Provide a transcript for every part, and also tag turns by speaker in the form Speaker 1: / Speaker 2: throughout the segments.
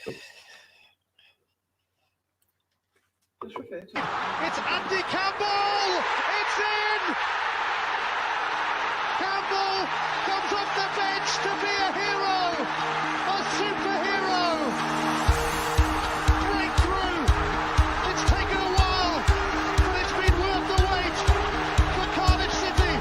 Speaker 1: It's Andy Campbell! It's in! Campbell comes off the bench to be a hero! A superhero! Breakthrough! It's taken a while, but it's been worth the wait for Cardiff City!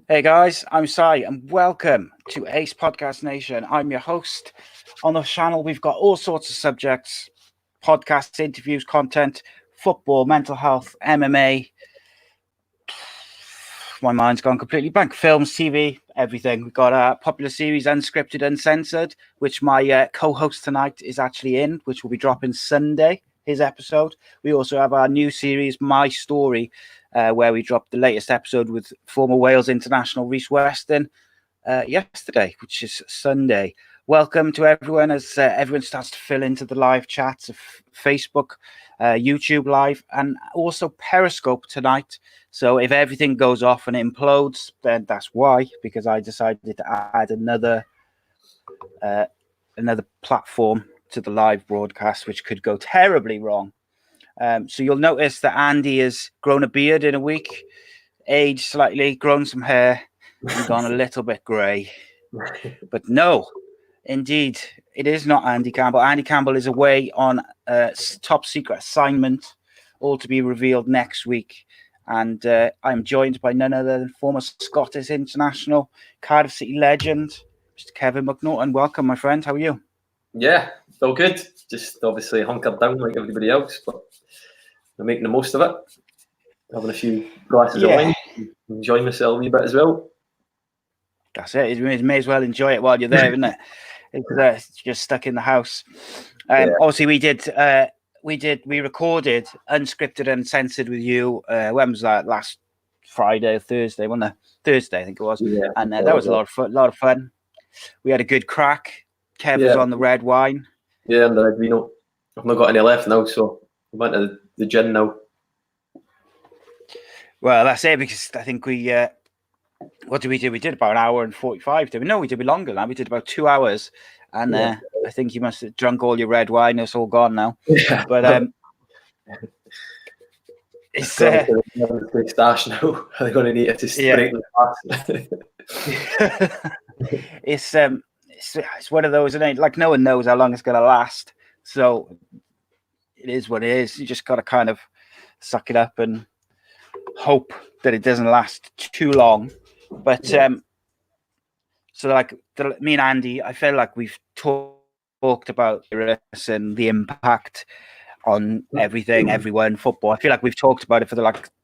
Speaker 2: Hey guys, I'm Sai and welcome to Ace Podcast Nation. I'm your host. On the channel, we've got all sorts of subjects, podcasts, interviews, content, football, mental health, MMA. My mind's gone completely blank. Films, TV, everything. We've got a popular series, Unscripted, Uncensored, which my co-host tonight is actually in, which will be dropping Sunday, his episode. We also have our new series, My Story, where we dropped the latest episode with former Wales international Rhys Weston yesterday, which is Sunday. Welcome to everyone as everyone starts to fill into the live chats of Facebook, YouTube Live, and also Periscope tonight. So if everything goes off and it implodes, then that's why, because I decided to add another platform to the live broadcast, which could go terribly wrong. So you'll notice that Andy has grown a beard in a week, aged slightly, grown some hair, and gone a little bit grey. But no, indeed, it is not Andy Campbell. Andy Campbell is away on a top secret assignment, all to be revealed next week. And I'm joined by none other than former Scottish international, Cardiff City Legend, Mr. Kevin McNaughton. Welcome, my friend. How are you?
Speaker 3: Yeah, feel good. Just obviously hunkered down like everybody else, but I'm making the most of it. Having a few glasses of wine, enjoying myself a wee bit as well.
Speaker 2: That's it. You may as well enjoy it while you're there, isn't it? It's just stuck in the house. Obviously, we recorded Unscripted Uncensored with you. When was that? Last Friday or Thursday? Wasn't it? Thursday, I think it was. Yeah, and that was a lot of fun. We had a good crack. Kev was on the red wine.
Speaker 3: Yeah, and the red vino. I've not got any left now, so I went to the gin now.
Speaker 2: Well, that's it, because I think we what did we do? We did about an hour and 45. Did we? No, we did longer than that. We did about 2 hours, and I think you must have drunk all your red wine. It's all gone now.
Speaker 3: Yeah.
Speaker 2: But it's
Speaker 3: stash now. They're going to need it to straighten
Speaker 2: It's one of those, isn't it? Like, no one knows how long it's going to last, so it is what it is. You just got to kind of suck it up and hope that it doesn't last too long. But so like me and Andy, I feel like we've talked about this and the impact on everything, everyone, football. I feel like we've talked about it for the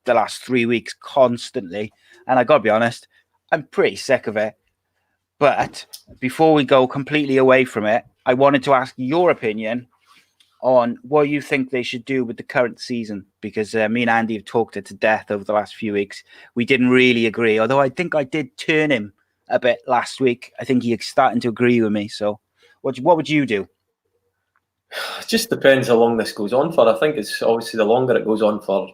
Speaker 2: last 3 weeks constantly, and I got to be honest, I'm pretty sick of it. But before we go completely away from it, I wanted to ask your opinion on what you think they should do with the current season, because me and Andy have talked it to death over the last few weeks. We didn't really agree, although I think I did turn him a bit last week. I think he's starting to agree with me. So what would you do?
Speaker 3: It just depends how long this goes on for. I think it's obviously the longer it goes on for,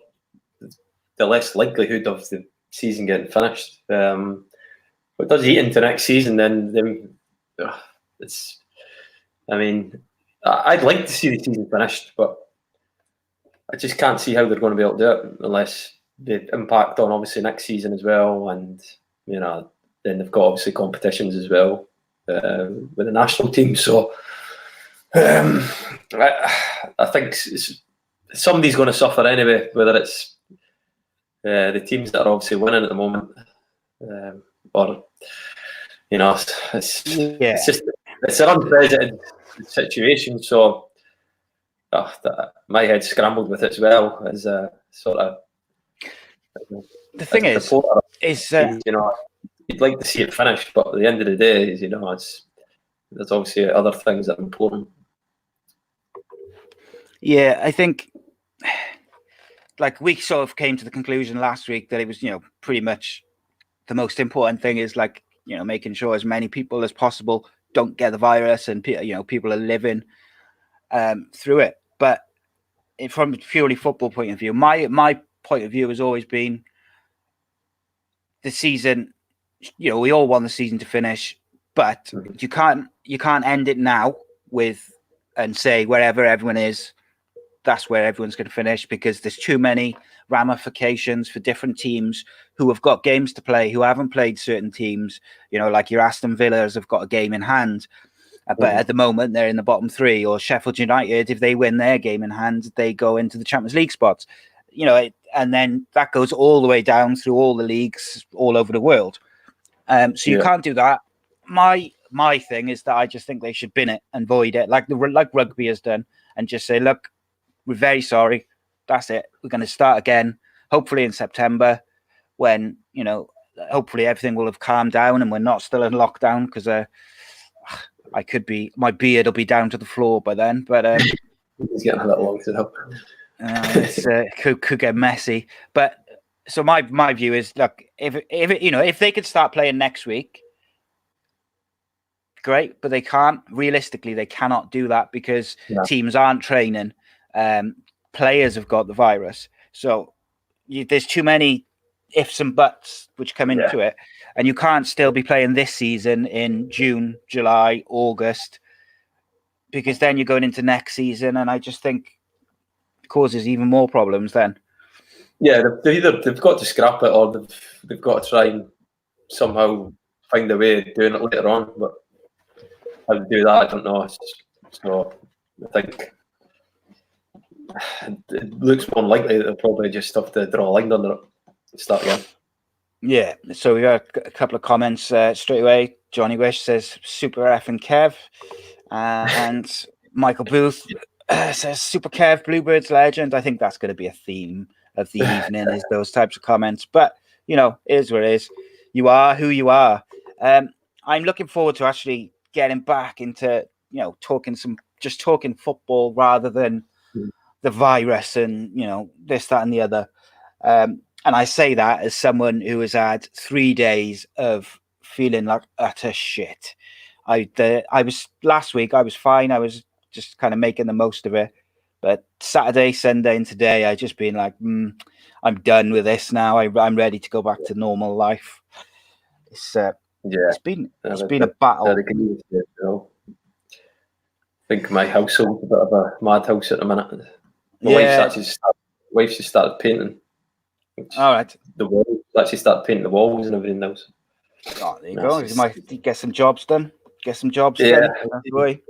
Speaker 3: the less likelihood of the season getting finished. But does he into next season, then it's. I mean, I'd like to see the season finished, but I just can't see how they're going to be able to do it unless they impact on obviously next season as well, and then they've got obviously competitions as well with the national team. So I think somebody's going to suffer anyway, whether it's the teams that are obviously winning at the moment. Or it's an unprecedented situation. So my head's scrambled with it as well. As a sort of
Speaker 2: the thing is
Speaker 3: you'd like to see it finished, but at the end of the day, there's obviously other things that are important.
Speaker 2: Yeah, I think like we sort of came to the conclusion last week that it was pretty much. The most important thing is making sure as many people as possible don't get the virus, and people are living through it. But from a purely football point of view, my point of view has always been the season. You know, we all want the season to finish, but you can't end it now and say wherever everyone is, that's where everyone's going to finish, because there's too many ramifications for different teams who have got games to play, who haven't played certain teams. You know, like your Aston Villas have got a game in hand, but at the moment they're in the bottom three. Or Sheffield United, if they win their game in hand, they go into the Champions League spots. You know, and then that goes all the way down through all the leagues all over the world. So you can't do that. My thing is that I just think they should bin it and void it, like rugby has done, and just say, look, we're very sorry. That's it. We're going to start again, hopefully in September, when, you know, hopefully everything will have calmed down and we're not still in lockdown, because my beard will be down to the floor by then. But
Speaker 3: it's getting a little long to know.
Speaker 2: It could get messy. But so my view is, look, if they could start playing next week, great, but they can't. Realistically, they cannot do that because teams aren't training. Players have got the virus, so there's too many ifs and buts which come into it, and you can't still be playing this season in June, July, August, because then you're going into next season, and I just think it causes even more problems then.
Speaker 3: Yeah, they've got to scrap it, or they've got to try and somehow find a way of doing it later on. But how to do that, I don't know. So I think it looks more likely that they'll probably just have to draw a line under it and start again. Yeah,
Speaker 2: so we got a couple of comments straight away. Johnny Wish says Super F and Kev, and Michael Booth says Super Kev, Bluebirds legend. I think that's going to be a theme of the evening, is those types of comments. But, you know, it is what it is. You are who you are. I'm looking forward to actually getting back into, you know, talking football rather than the virus and, you know, this, that, and the other. And I say that as someone who has had 3 days of feeling like utter shit. Last week, I was fine. I was just kind of making the most of it. But Saturday, Sunday, and today, I just been like, I'm done with this now. I'm ready to go back to normal life. It's been a battle.
Speaker 3: I think my household's a bit of a madhouse at the minute. My wife's just started painting.
Speaker 2: All right.
Speaker 3: The walls. Actually started painting the walls and everything else.
Speaker 2: Oh, there you go. You might get some jobs done. Done. Boy.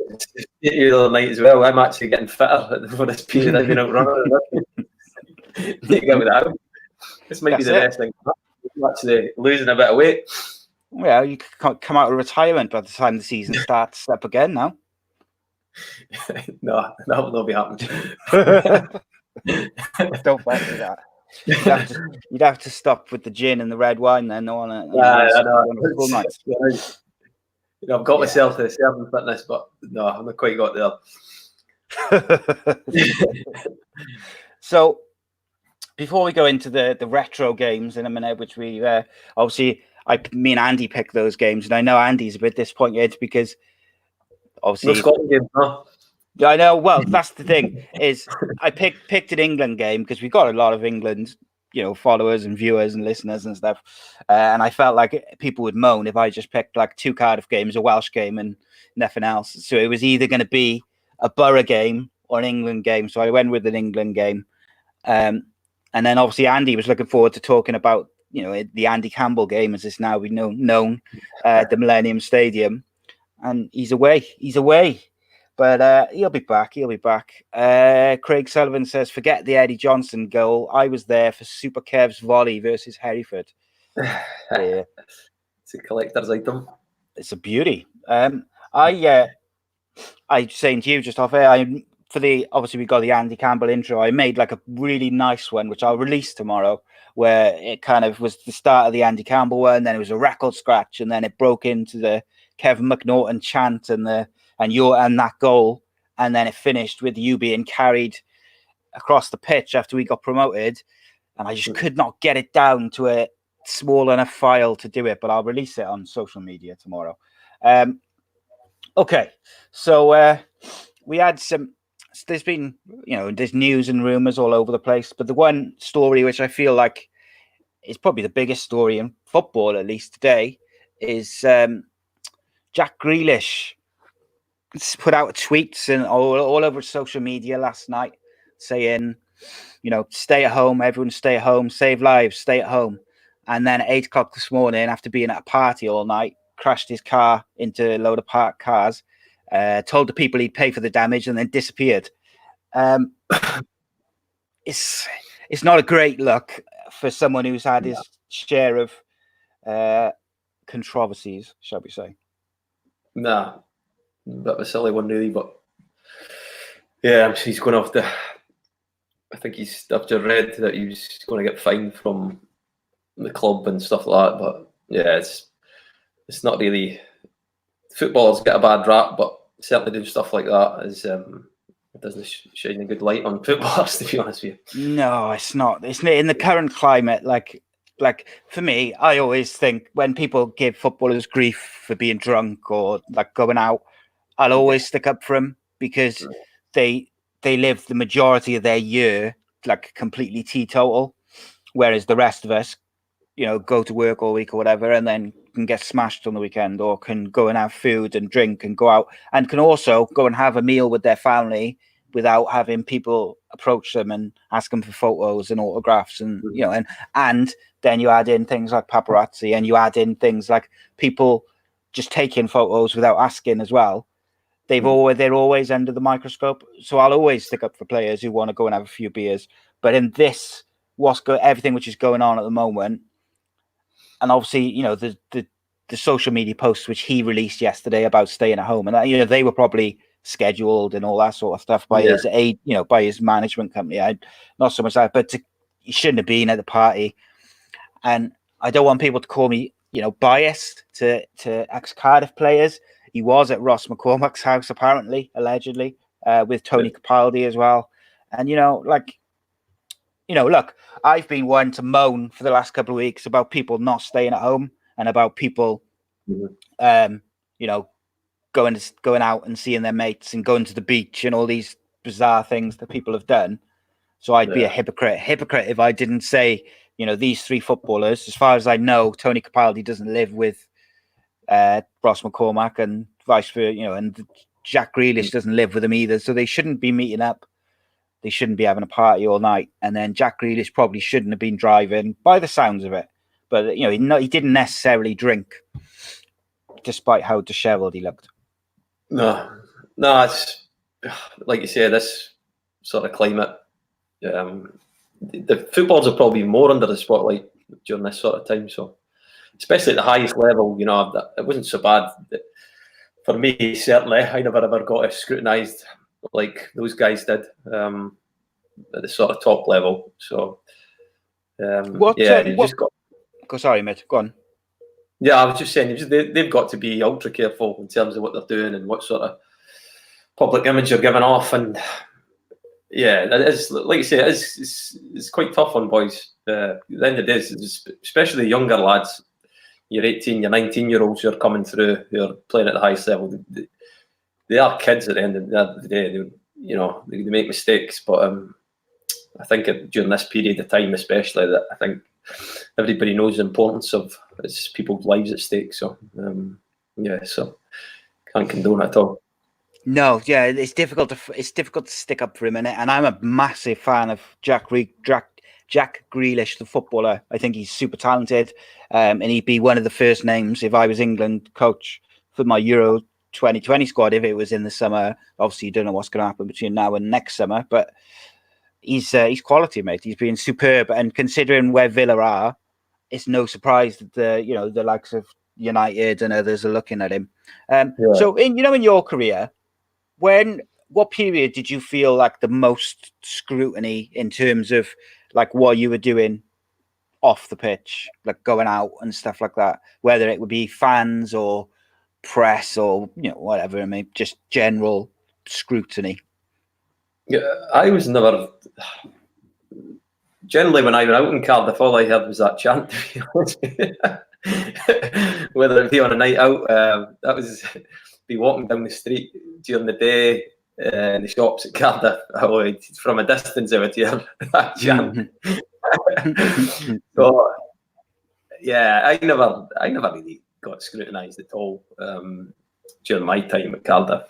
Speaker 3: The other night as well. I'm actually getting fitter for this period. I've been out running. Need to get with that. This might be the best thing. I'm actually losing a bit of weight.
Speaker 2: Well, you can come out of retirement by the time the season starts up again now.
Speaker 3: No, that will not be happening.
Speaker 2: Don't fancy that. You'd have to stop with the gin and the red wine then on a full night.
Speaker 3: You know, I've got myself to certain fitness, but no, I've not quite got there.
Speaker 2: So, before we go into the retro games in a minute, which we obviously, me and Andy picked those games, and I know Andy's a bit disappointed because obviously,
Speaker 3: no Scotland game, huh?
Speaker 2: Yeah, I know. Well, that's the thing, is I picked an England game because we've got a lot of England, you know, followers and viewers and listeners and stuff. And I felt like people would moan if I just picked like 2 Cardiff games, a Welsh game and nothing else. So it was either going to be a Borough game or an England game. So I went with an England game. And then obviously Andy was looking forward to talking about, you know, the Andy Campbell game, as it's now known, the Millennium Stadium. And he's away. But he'll be back. Craig Sullivan says, forget the Eddie Johnson goal. I was there for Super Kev's volley versus Hereford. Yeah.
Speaker 3: It's a collector's item.
Speaker 2: It's a beauty. I saying to you just off air, obviously we got the Andy Campbell intro. I made like a really nice one, which I'll release tomorrow, where it kind of was the start of the Andy Campbell one, then it was a record scratch, and then it broke into the Kevin McNaughton chant and that goal, and then it finished with you being carried across the pitch after we got promoted, and I just could not get it down to a small enough file to do it, but I'll release it on social media tomorrow. Okay, so we had some there's been, there's news and rumours all over the place. But the one story which I feel like is probably the biggest story in football, at least today, is Jack Grealish put out tweets and all over social media last night saying, stay at home, everyone stay at home, save lives, stay at home. And then at 8 o'clock this morning, after being at a party all night, crashed his car into a load of parked cars, told the people he'd pay for the damage, and then disappeared. It's not a great look for someone who's had his share of controversies, shall we say.
Speaker 3: Nah, bit of a silly one really, but yeah, he's going off the... I think I've just read that he's going to get fined from the club and stuff like that, but yeah, it's not really... Footballers get a bad rap, but certainly doing stuff like that is... it doesn't shine a good light on footballers, to be honest with you.
Speaker 2: No, it's not. It's in the current climate. Like for me, I always think when people give footballers grief for being drunk or like going out, I'll always stick up for them because they live the majority of their year like completely teetotal, whereas the rest of us, go to work all week or whatever, and then can get smashed on the weekend, or can go and have food and drink and go out, and can also go and have a meal with their family without having people approach them and ask them for photos and autographs, and and then you add in things like paparazzi, and you add in things like people just taking photos without asking as well. They're always under the microscope. So I'll always stick up for players who want to go and have a few beers. But in this, everything which is going on at the moment, and obviously, the social media posts which he released yesterday about staying at home, and they were probably scheduled and all that sort of stuff by his aid, by his management company. Not so much that, but he shouldn't have been at the party. And I don't want people to call me, biased to ex-Cardiff players. He was at Ross McCormack's house, apparently, allegedly, with Tony Capaldi as well. And, look, I've been one to moan for the last couple of weeks about people not staying at home and about people, going out and seeing their mates and going to the beach and all these bizarre things that people have done. So I'd be a hypocrite if I didn't say, these three footballers, as far as I know, Tony Capaldi doesn't live with Ross McCormack, and vice versa, and Jack Grealish doesn't live with them either. So they shouldn't be meeting up. They shouldn't be having a party all night. And then Jack Grealish probably shouldn't have been driving, by the sounds of it. But, he didn't necessarily drink, despite how dishevelled he looked.
Speaker 3: No, it's like you say, this sort of climate. The footballers are probably more under the spotlight during this sort of time. So, especially at the highest level, it wasn't so bad. For me, certainly, I never ever got scrutinised like those guys did at the sort of top level. So, just got.
Speaker 2: Sorry, mate. Go on.
Speaker 3: Yeah, I was just saying, they've got to be ultra careful in terms of what they're doing and what sort of public image they're giving off. And yeah, it is, like you say, it's quite tough on boys. At the end of the day, especially the younger lads, your 18, your 19-year-olds who are coming through, who are playing at the highest level. They are kids at the end of the day. They make mistakes, but I think during this period of time, especially, that I think everybody knows the importance of it's people's lives at stake. So so can't condone it at all.
Speaker 2: No, yeah, it's difficult to stick up for him, and I'm a massive fan of Jack Grealish, the footballer. I think he's super talented, and he'd be one of the first names if I was England coach for my Euro 2020 squad if it was in the summer. Obviously, you don't know what's going to happen between now and next summer, but he's quality, mate. He's been superb, and considering where Villa are, it's no surprise that the likes of United and others are looking at him. So in your career, what period did you feel like the most scrutiny in terms of like what you were doing off the pitch, like going out and stuff like that, whether it would be fans or press or whatever, I mean, just general scrutiny?
Speaker 3: Yeah, I was never. Generally, when I went out in Cardiff, all I heard was that chant. To be honest, whether it be on a night out, that was be walking down the street during the day. in the shops at Cardiff. Oh, from a distance, I would hear that chant. So, yeah, I never really got scrutinised at all during my time at Cardiff.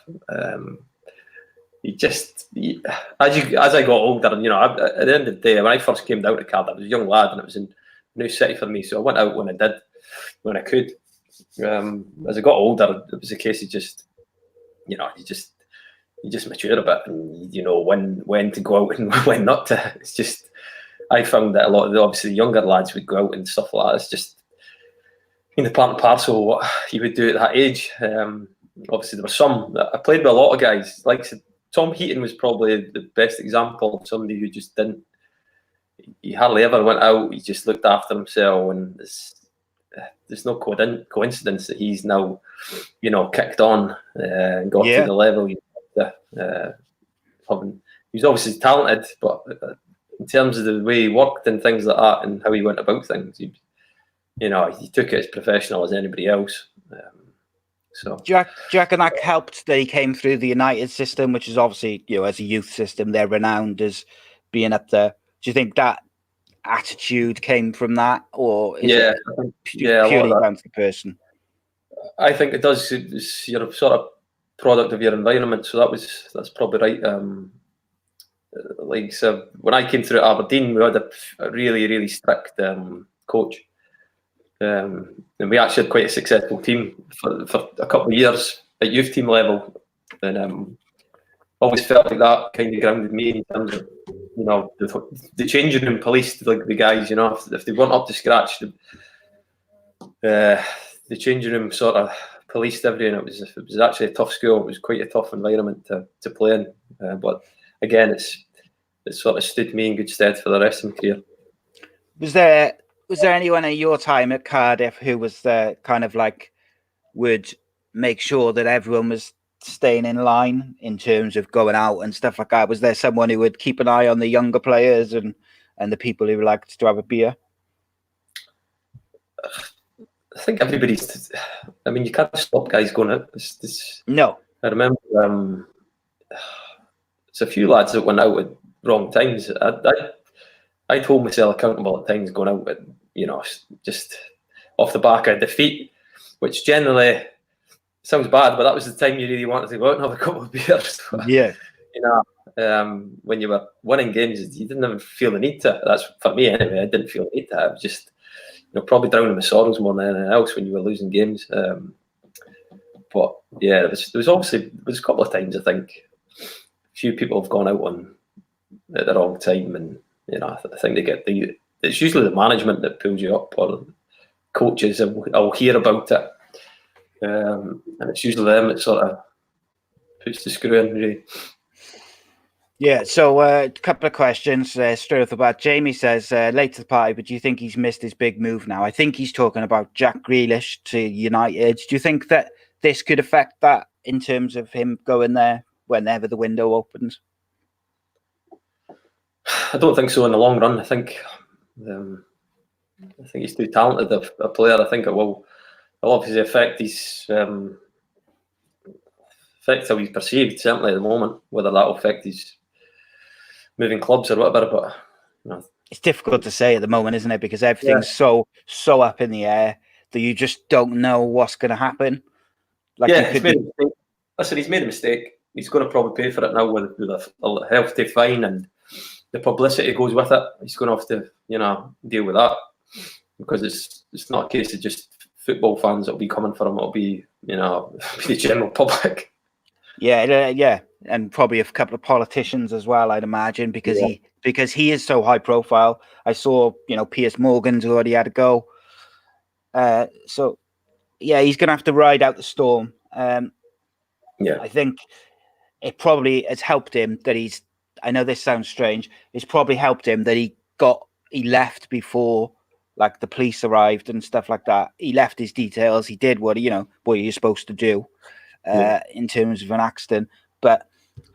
Speaker 3: As I got older, you know, at the end of the day, when I first came down to Cardiff, I was a young lad, and it was a new city for me. So I went out when I could. As I got older, it was a case of just, you know, you just mature a bit, and you know when to go out and when not to. It's just, I found that a lot of obviously the younger lads would go out and stuff like that. It's just in the part and parcel of what you would do at that age. Obviously, there were some. I played with a lot of guys. Like I said, Tom Heaton was probably the best example of somebody who just didn't. He hardly ever went out. He just looked after himself, and there's no coincidence that he's now, you know, kicked on and got to the level. He was obviously talented, but in terms of the way he worked and things like that, and how he went about things, he took it as professional as anybody else. So,
Speaker 2: do you reckon that helped that he came through the United system, which is obviously, you know, as a youth system, they're renowned as being up there? Do you think that attitude came from that, or is it purely down to the person?
Speaker 3: I think it does. You're a sort of product of your environment, so that's probably right. Like, so when I came through at Aberdeen, we had a really, really strict coach. And we actually had quite a successful team for a couple of years at youth team level, and always felt like that kind of grounded me in terms of, you know, the changing room policed like the guys. You know, if they weren't up to scratch, the changing room sort of policed everything. It was actually a tough school. It was quite a tough environment to play in, but again, it sort of stood me in good stead for the rest of my career.
Speaker 2: Was there anyone at your time at Cardiff who was kind of like would make sure that everyone was staying in line in terms of going out and stuff like that? Was there someone who would keep an eye on the younger players and the people who liked to have a beer?
Speaker 3: I think everybody's. I mean, you can't stop guys going out.
Speaker 2: No.
Speaker 3: I remember there's a few lads that went out at wrong times. I'd hold myself accountable at times going out at, you know, just off the back of defeat, which generally sounds bad, but that was the time you really wanted to go out and have a couple of beers.
Speaker 2: Yeah.
Speaker 3: You know, when you were winning games, you didn't even feel the need to. That's for me anyway. I didn't feel the need to. I was just, you know, probably drowning my sorrows more than anything else when you were losing games. But yeah, there was a couple of times I think a few people have gone out at the wrong time, and you know, I think it's usually the management that pulls you up, or coaches will hear about it, and it's usually them that sort of puts the screw in, really.
Speaker 2: Yeah, so a couple of questions straight off the bat. Jamie says, late to the party, but do you think he's missed his big move now? I think he's talking about Jack Grealish to United. Do you think that this could affect that in terms of him going there whenever the window opens?
Speaker 3: I don't think so in the long run. I think he's too talented a player. I think it will obviously affect how he's perceived, certainly at the moment. Whether that will affect his moving clubs or whatever, but you know,
Speaker 2: it's difficult to say at the moment, isn't it? Because everything's so up in the air that you just don't know what's going to happen. Like,
Speaker 3: yeah, he's made a mistake. Listen, he's made a mistake. He's going to probably pay for it now with a hefty fine and the publicity goes with it. He's going to have to, you know, deal with that, because it's not a case of just football fans that'll be coming for him. It'll be, you know, the general public.
Speaker 2: Yeah, and probably a couple of politicians as well, I'd imagine, because he is so high profile. I saw, you know, Piers Morgan's already had a go. So yeah, he's going to have to ride out the storm. I think it probably has helped him that I know this sounds strange. It's probably helped him that he left before, like, the police arrived and stuff like that. He left his details. He did what you're supposed to do in terms of an accident.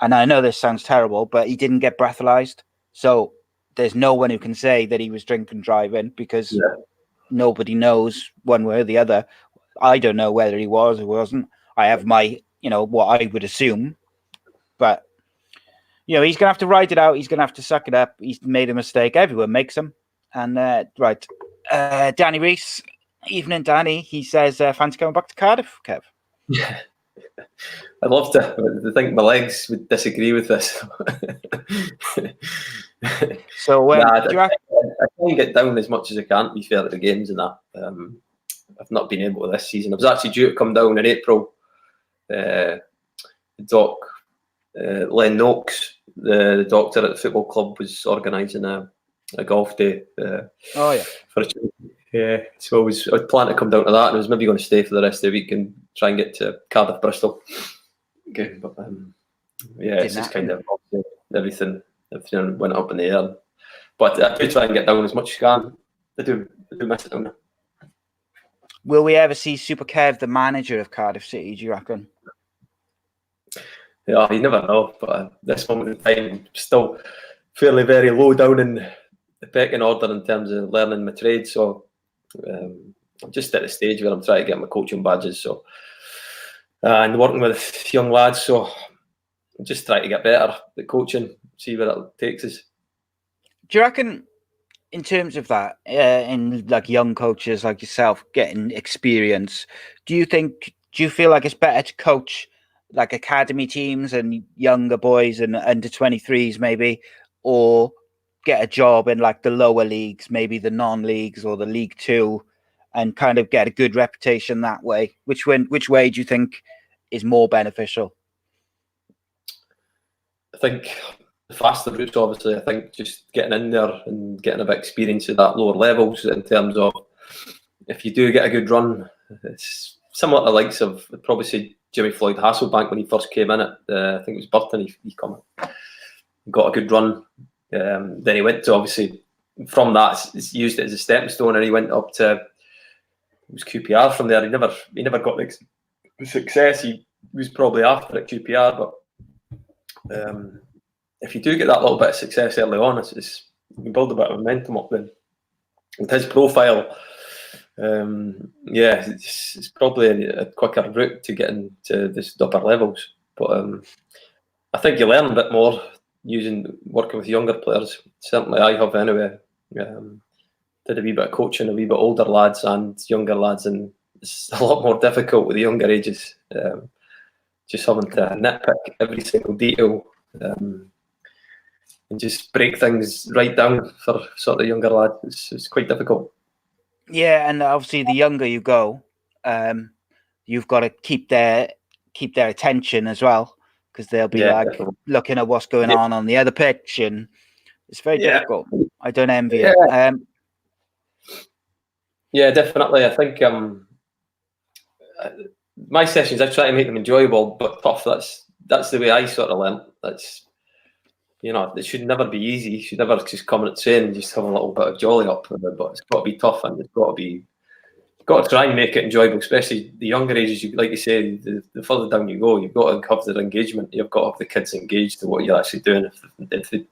Speaker 2: And I know this sounds terrible, but he didn't get breathalyzed. So there's no one who can say that he was drinking driving, because nobody knows one way or the other. I don't know whether he was or wasn't. I have my, you know, what I would assume, but you know, he's going to have to ride it out. He's going to have to suck it up. He's made a mistake. Everyone makes them. And right, Danny Reese, evening, Danny. He says, "Fancy coming back to Cardiff, Kev?"
Speaker 3: Yeah. I'd love to think my legs would disagree with this.
Speaker 2: So
Speaker 3: I try and get down as much as I can, to be fair, at the games and that. I've not been able to this season. I was actually due to come down in April. Doc Len Noakes, the doctor at the football club, was organising a golf day.
Speaker 2: Oh yeah.
Speaker 3: For a yeah, so I was planning to come down to that, and I was maybe going to stay for the rest of the week and try and get to Cardiff, Bristol. Okay, but yeah, it's just kind of everything went up in the air. But I do try and get down as much as I can. I do miss it down there.
Speaker 2: Will we ever see Super Kev, the manager of Cardiff City, do you reckon?
Speaker 3: Yeah, you never know. But at this moment in time, I'm still fairly very low down in the pecking order in terms of learning my trade. So I'm just at the stage where I'm trying to get my coaching badges. So and working with young lads. So I'm just trying to get better at coaching, see where it takes us.
Speaker 2: Do you reckon, in terms of that, in like young coaches like yourself getting experience, do you feel like it's better to coach like academy teams and younger boys and under 23s maybe, or get a job in like the lower leagues, maybe the non-leagues or the League Two, and kind of get a good reputation that way? Which way do you think is more beneficial?
Speaker 3: I think the faster routes, obviously. I think just getting in there and getting a bit of experience at that lower levels, in terms of if you do get a good run, it's similar to the likes of, I'd probably say, Jimmy Floyd Hasselbank when he first came in at, I think it was Burton, he come in, got a good run. Then he went to, obviously, from that, used it as a stepping stone, and he went up to, it was QPR from there. He never got the success he was probably after at QPR, but if you do get that little bit of success early on, it's you can build a bit of momentum up then. With his profile, yeah, it's probably a quicker route to get into this upper levels. But I think you learn a bit more working with younger players. Certainly I have anyway. Did a wee bit of coaching, a wee bit older lads and younger lads, and it's a lot more difficult with the younger ages. Just having to nitpick every single detail and just break things right down for sort of younger lads. It's quite difficult.
Speaker 2: Yeah, and obviously the younger you go, you've got to keep their attention as well, because they'll be definitely looking at what's going on the other pitch, and it's very difficult. I don't envy it. Yeah,
Speaker 3: definitely. I think my sessions, I try to make them enjoyable but tough. That's the way I sort of learn. That's, it should never be easy. You should never just come and train and just have a little bit of jolly up with it, but it's got to be tough, and it's got to try and make it enjoyable, especially the younger ages. Like you say, the further down you go, you've got to have their engagement. You've got to have the kids engaged in what you're actually doing. If they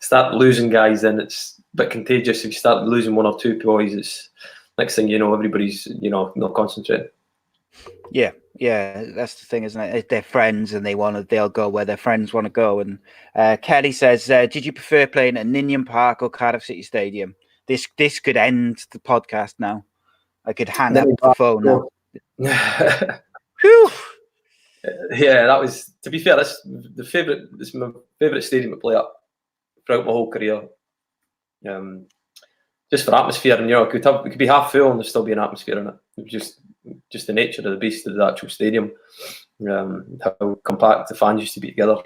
Speaker 3: start losing guys, then it's a bit contagious. If you start losing one or two boys, it's next thing you know, everybody's not concentrating.
Speaker 2: Yeah, that's the thing, isn't it? If they're friends and they'll go where their friends want to go. And Kelly says, did you prefer playing at Ninian Park or Cardiff City Stadium? This could end the podcast now. I could hang up the phone now. Whew.
Speaker 3: Yeah, that was, to be fair, that's my favourite stadium to play at throughout my whole career. Just for atmosphere, and it could be half full and there'd still be an atmosphere in it. It was just the nature of the beast of the actual stadium, how compact the fans used to be together.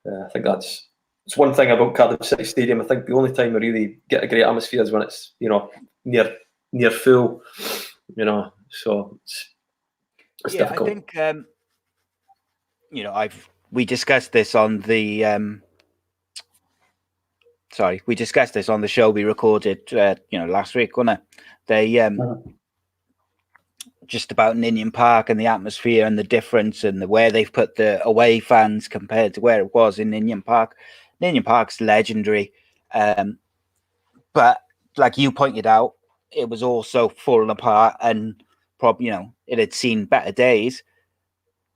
Speaker 3: I think it's one thing about Cardiff City Stadium. I think the only time we really get a great atmosphere is when it's near full. So it's difficult.
Speaker 2: I think we discussed this on the. We discussed this on the show we recorded, last week, wasn't it? They just about Ninian Park and the atmosphere and the difference and where they've put the away fans compared to where it was in Ninian Park. Ninian Park's legendary, but like you pointed out, it was also falling apart, and probably it had seen better days.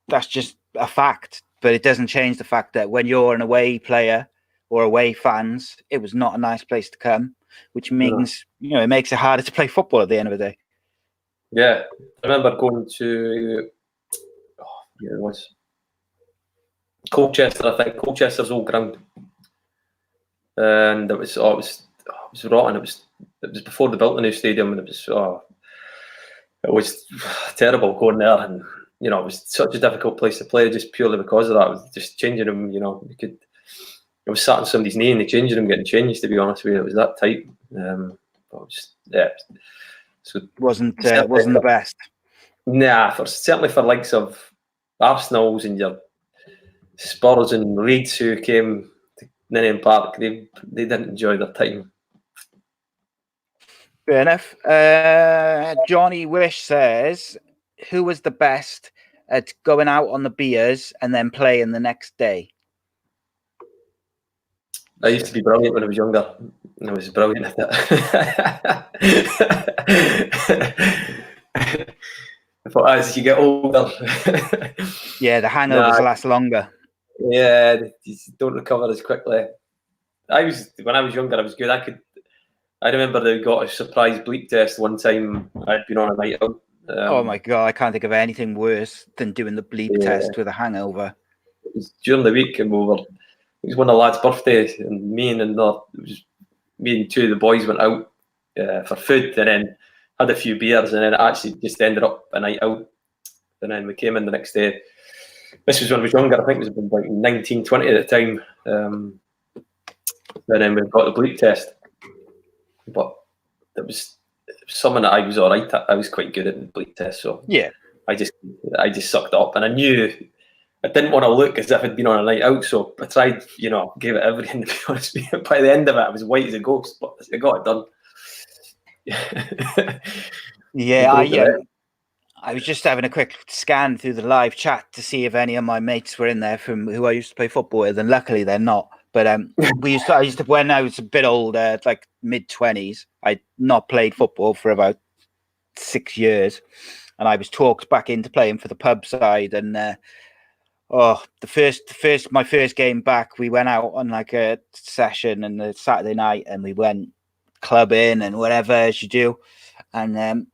Speaker 2: That's just a fact. but it doesn't change the fact that when you're an away player or away fans, it was not a nice place to come, which means it makes it harder to play football at the end of the day.
Speaker 3: Yeah, I remember going to it was Colchester. I think Colchester's old ground, and it was rotten. It was before they built the new stadium, and it was terrible going there, and it was such a difficult place to play just purely because of that. It was just changing them. I was sat on somebody's knee in the changing room getting changed. To be honest with you, it was that tight. So
Speaker 2: it wasn't the best.
Speaker 3: Nah, certainly for likes of Arsenal's and your Spurs and Leeds who came to Ninian Park, they didn't enjoy their time.
Speaker 2: Fair enough. Johnny Wish says, who was the best at going out on the beers and then playing the next day?
Speaker 3: I used to be brilliant when I was younger. I was brilliant at that. But as you get older,
Speaker 2: yeah, the hangovers last longer.
Speaker 3: Yeah, you don't recover as quickly. When I was younger, I was good. I remember they got a surprise bleep test one time. I'd been on a night out.
Speaker 2: Oh my God, I can't think of anything worse than doing the bleep test with a hangover.
Speaker 3: It was during the week, and it was one of the lads' birthdays, and me and two of the boys went out for food, and then had a few beers, and then it actually just ended up a night out. And then we came in the next day. This was when I was younger. I think it was like 19, 20 at the time. And then we got the bleep test. But it was something that I was all right at. I was quite good at the bleep test, so
Speaker 2: yeah,
Speaker 3: I just sucked it up, and I knew I didn't want to look as if I'd been on a night out, so I tried, gave it everything, to be honest with you. By the end of it, I was white as a ghost, but I got it done.
Speaker 2: Yeah, I was just having a quick scan through the live chat to see if any of my mates were in there from who I used to play football with, and luckily they're not. But I used to when I was a bit older, like mid-20s, I'd not played football for about 6 years, and I was talked back into playing for the pub side. And my first game back, we went out on like a session and a Saturday night, and we went clubbing and whatever as you do, and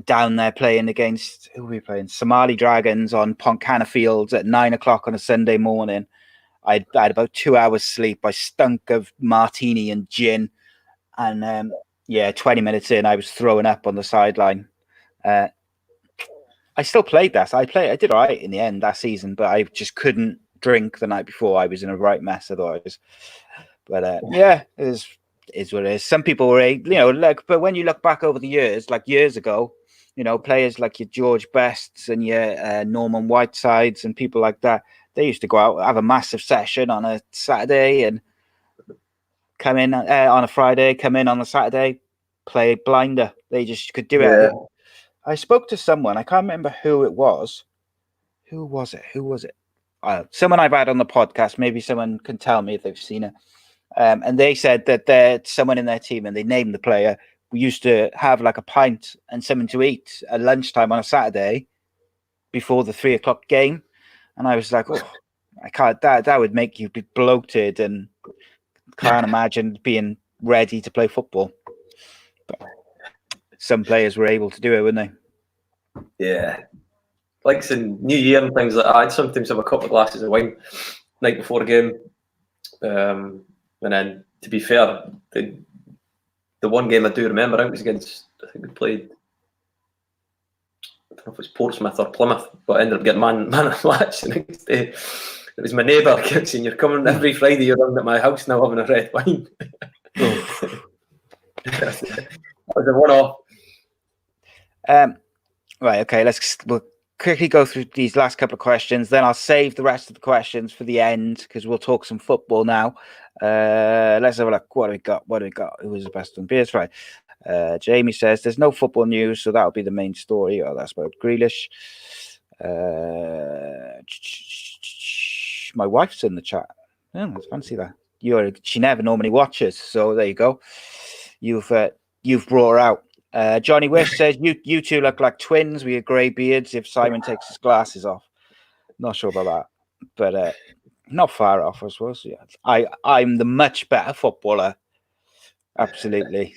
Speaker 2: down there playing against, who were we playing? Somali Dragons on Pontcanna Fields at 9 o'clock on a Sunday morning. I had about 2 hours sleep. I stunk of martini and gin, and 20 minutes in, I was throwing up on the sideline. I still played that. I did all right in the end that season, but I just couldn't drink the night before. I was in a right mess otherwise. But it is what it is. Some people were, but when you look back over the years, like years ago, players like your George Bests and your Norman Whitesides and people like that, they used to go out, have a massive session on a Saturday and come in on a Friday, come in on the Saturday, play blinder. They just could do it.
Speaker 3: Yeah.
Speaker 2: I spoke to someone, I can't remember who it was. Who was it? Someone I've had on the podcast. Maybe someone can tell me if they've seen it. And they said that they're someone in their team, and they named the player. We used to have like a pint and something to eat at lunchtime on a Saturday before the 3 o'clock game. And I was like, I can't, that would make you be bloated, and can't imagine being ready to play football. But some players were able to do it, weren't they?
Speaker 3: Yeah. Like in New Year and things like that, I'd sometimes have a couple of glasses of wine night before a game. And then, to be fair, the one game I do remember, I was against, I think we played, I don't know if it was Portsmouth or Plymouth, but I ended up getting man of the match the next day. It was my neighbour kept saying, "You're coming every Friday, you're running at my house now having a red wine." That was a one-off.
Speaker 2: Right, okay, we'll quickly go through these last couple of questions, then I'll save the rest of the questions for the end, because we'll talk some football now. Let's have a look. What do we got? Who was the best on beers? Right. Jamie says there's no football news, so that'll be the main story. Oh, that's about Grealish. My wife's in the chat. Oh, I fancy that. She never normally watches, so there you go. You've brought her out. Johnny Wish says you two look like twins with your grey beards if Simon takes his glasses off. Not sure about that. but not far off, I suppose. Yeah, I'm the much better footballer. Absolutely.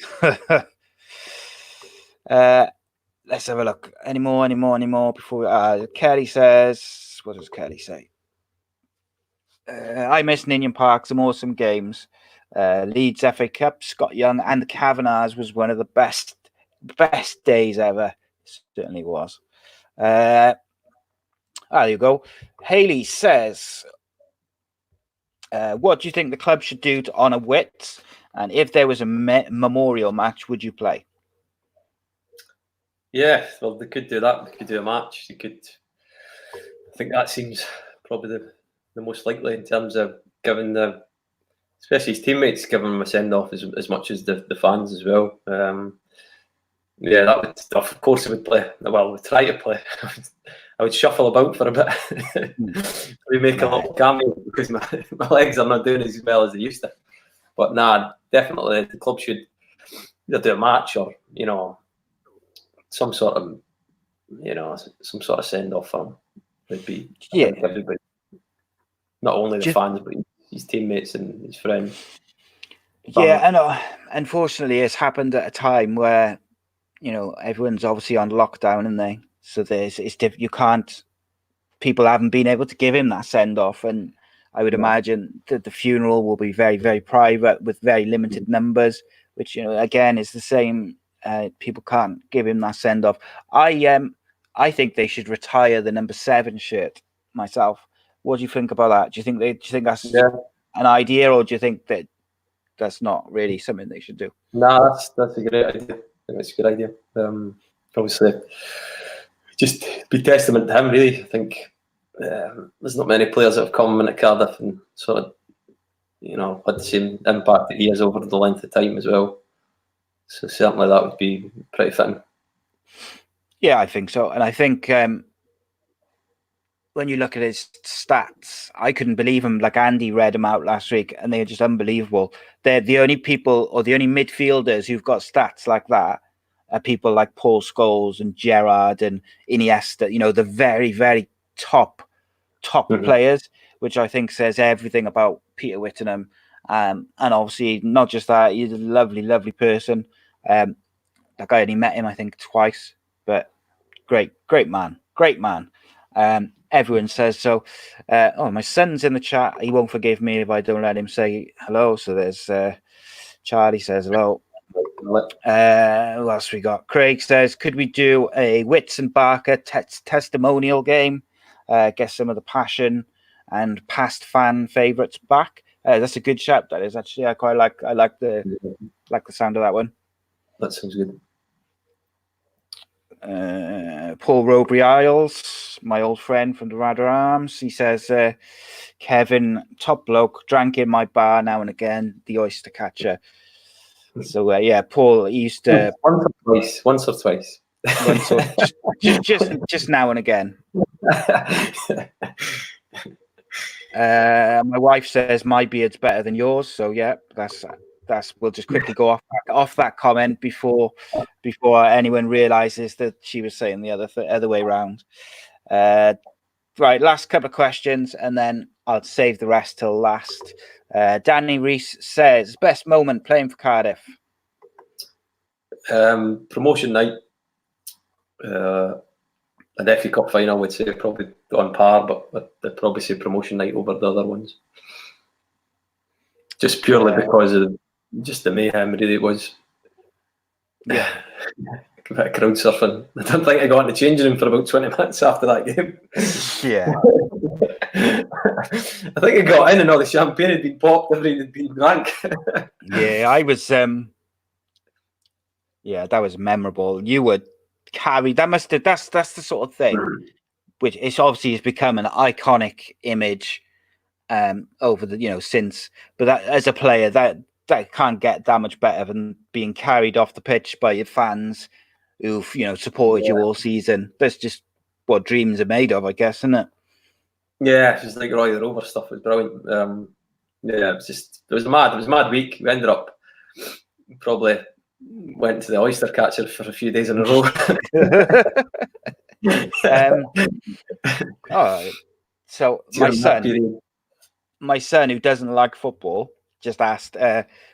Speaker 2: Let's have a look. Any more before Kelly says, what does Kelly say? I miss Ninian Park, some awesome games. Leeds FA Cup, Scott Young and the Kavanaghs was one of the best days ever. It certainly was. There you go. Haley says, what do you think the club should do to honour Wits? And if there was a memorial match, would you play?
Speaker 3: Yeah, well, they could do that. They could do a match. They could. I think that seems probably the most likely in terms of giving especially his teammates, giving him a send off as much as the fans as well. Yeah, that would. Of course, I would play. Well, I would try to play. I would shuffle about for a bit. We make a little cameo because my legs are not doing as well as they used to. But definitely the club should either do a match or some sort of send off for him. Would be everybody, not only the fans but his teammates and his friends.
Speaker 2: Yeah, I know. Unfortunately, it's happened at a time where everyone's obviously on lockdown, and you can't. People haven't been able to give him that send off, and I would imagine that the funeral will be very, very private with very limited numbers, which again is the same. People can't give him that send off. I think they should retire the number 7 shirt myself. What do you think about that? Do you think that's an idea, or do you think that that's not really something they should do?
Speaker 3: No, that's a great idea. I think it's a good idea. Obviously, just be testament to him, really. I think there's not many players that have come into Cardiff and sort of, had the same impact that he has over the length of time as well. So certainly that would be pretty fitting. Yeah,
Speaker 2: I think so. And I think when you look at his stats, I couldn't believe him. Like Andy read them out last week, and they're just unbelievable. They're the only people, or the only midfielders who've got stats like that are people like Paul Scholes and Gerrard and Iniesta. The very, very top players, which I think says everything about Peter Whittingham. And obviously, not just that, he's a lovely, lovely person. Like I only met him, I think, twice, but great man. Everyone says so. My son's in the chat. He won't forgive me if I don't let him say hello. So there's Charlie says hello. Who else we got? Craig says, could we do a Wits and Barker testimonial game? Get some of the passion and past fan favourites back. That's a good shout. That is actually. I like the sound of that one.
Speaker 3: That sounds good.
Speaker 2: Paul Robury Isles, my old friend from the Radar Arms, he says, Kevin, top bloke, drank in my bar now and again, the oyster catcher. So Paul, he used to
Speaker 3: once or twice.
Speaker 2: just now and again. My wife says my beard's better than yours, so yeah, that's we'll just quickly go off that comment before anyone realizes that she was saying the other way around. Right, last couple of questions, and then I'll save the rest till last. Danny Reese says, best moment playing for Cardiff?
Speaker 3: Promotion night. An FA Cup final, I would say, probably on par, but I'd probably say promotion night over the other ones. Just purely because of just the mayhem, really, it was.
Speaker 2: Yeah.
Speaker 3: A bit of crowd surfing. I don't think I got in the changing room for about 20 minutes after that game.
Speaker 2: Yeah.
Speaker 3: I think I got in and all the champagne had been popped, everything had been drank.
Speaker 2: Yeah, I was. That was memorable. You would carry that's the sort of thing which is obviously has become an iconic image over the since, but that as a player that can't get that much better than being carried off the pitch by your fans who've supported you all season. That's just what dreams are made of, I guess, isn't it?
Speaker 3: Yeah, just like Roy the Rover stuff was brilliant. It was a mad week. We ended up probably went to the oyster catcher for a few days in a row.
Speaker 2: So my son, who doesn't like football, just asked,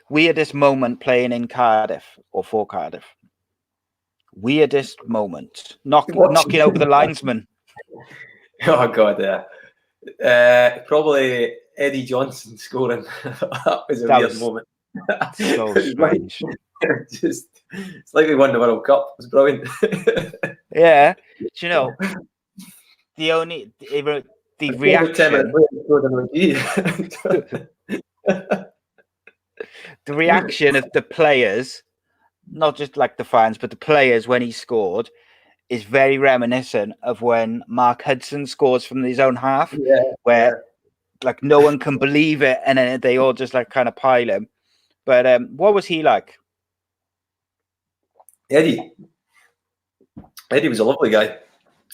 Speaker 2: weirdest moment playing in Cardiff or for Cardiff. Weirdest moment. Knocking over the linesman.
Speaker 3: Oh, God, yeah. Probably Eddie Johnson scoring. That was a weird moment.
Speaker 2: So strange.
Speaker 3: It's like we won the World Cup. It was brilliant.
Speaker 2: Yeah. Do you know, the reaction... The reaction of the players, not just like the fans, but the players when he scored, is very reminiscent of when Mark Hudson scores from his own half, where like no one can believe it, and then they all just like kind of pile him. But what was he like?
Speaker 3: Eddie was a lovely guy.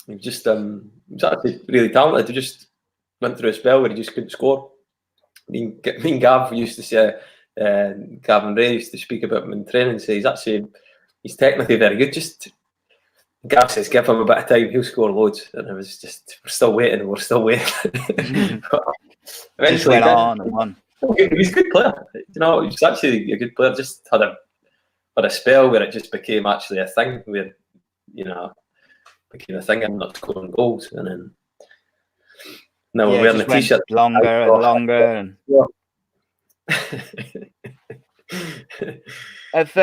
Speaker 3: He just he was actually really talented. He just went through a spell where he just couldn't score. Me and Gav used to say, Gav and Ray used to speak about him in training and say he's technically very good. Just Gav says, give him a bit of time, he'll score loads. And it was just, we're still waiting.
Speaker 2: Eventually, went on and on.
Speaker 3: He was a good player. You know, he was actually a good player. Just had a spell where it just became actually a thing, where, you know, became a thing. I'm not scoring goals, and then now we're wearing a t-shirt
Speaker 2: longer and longer. And... Have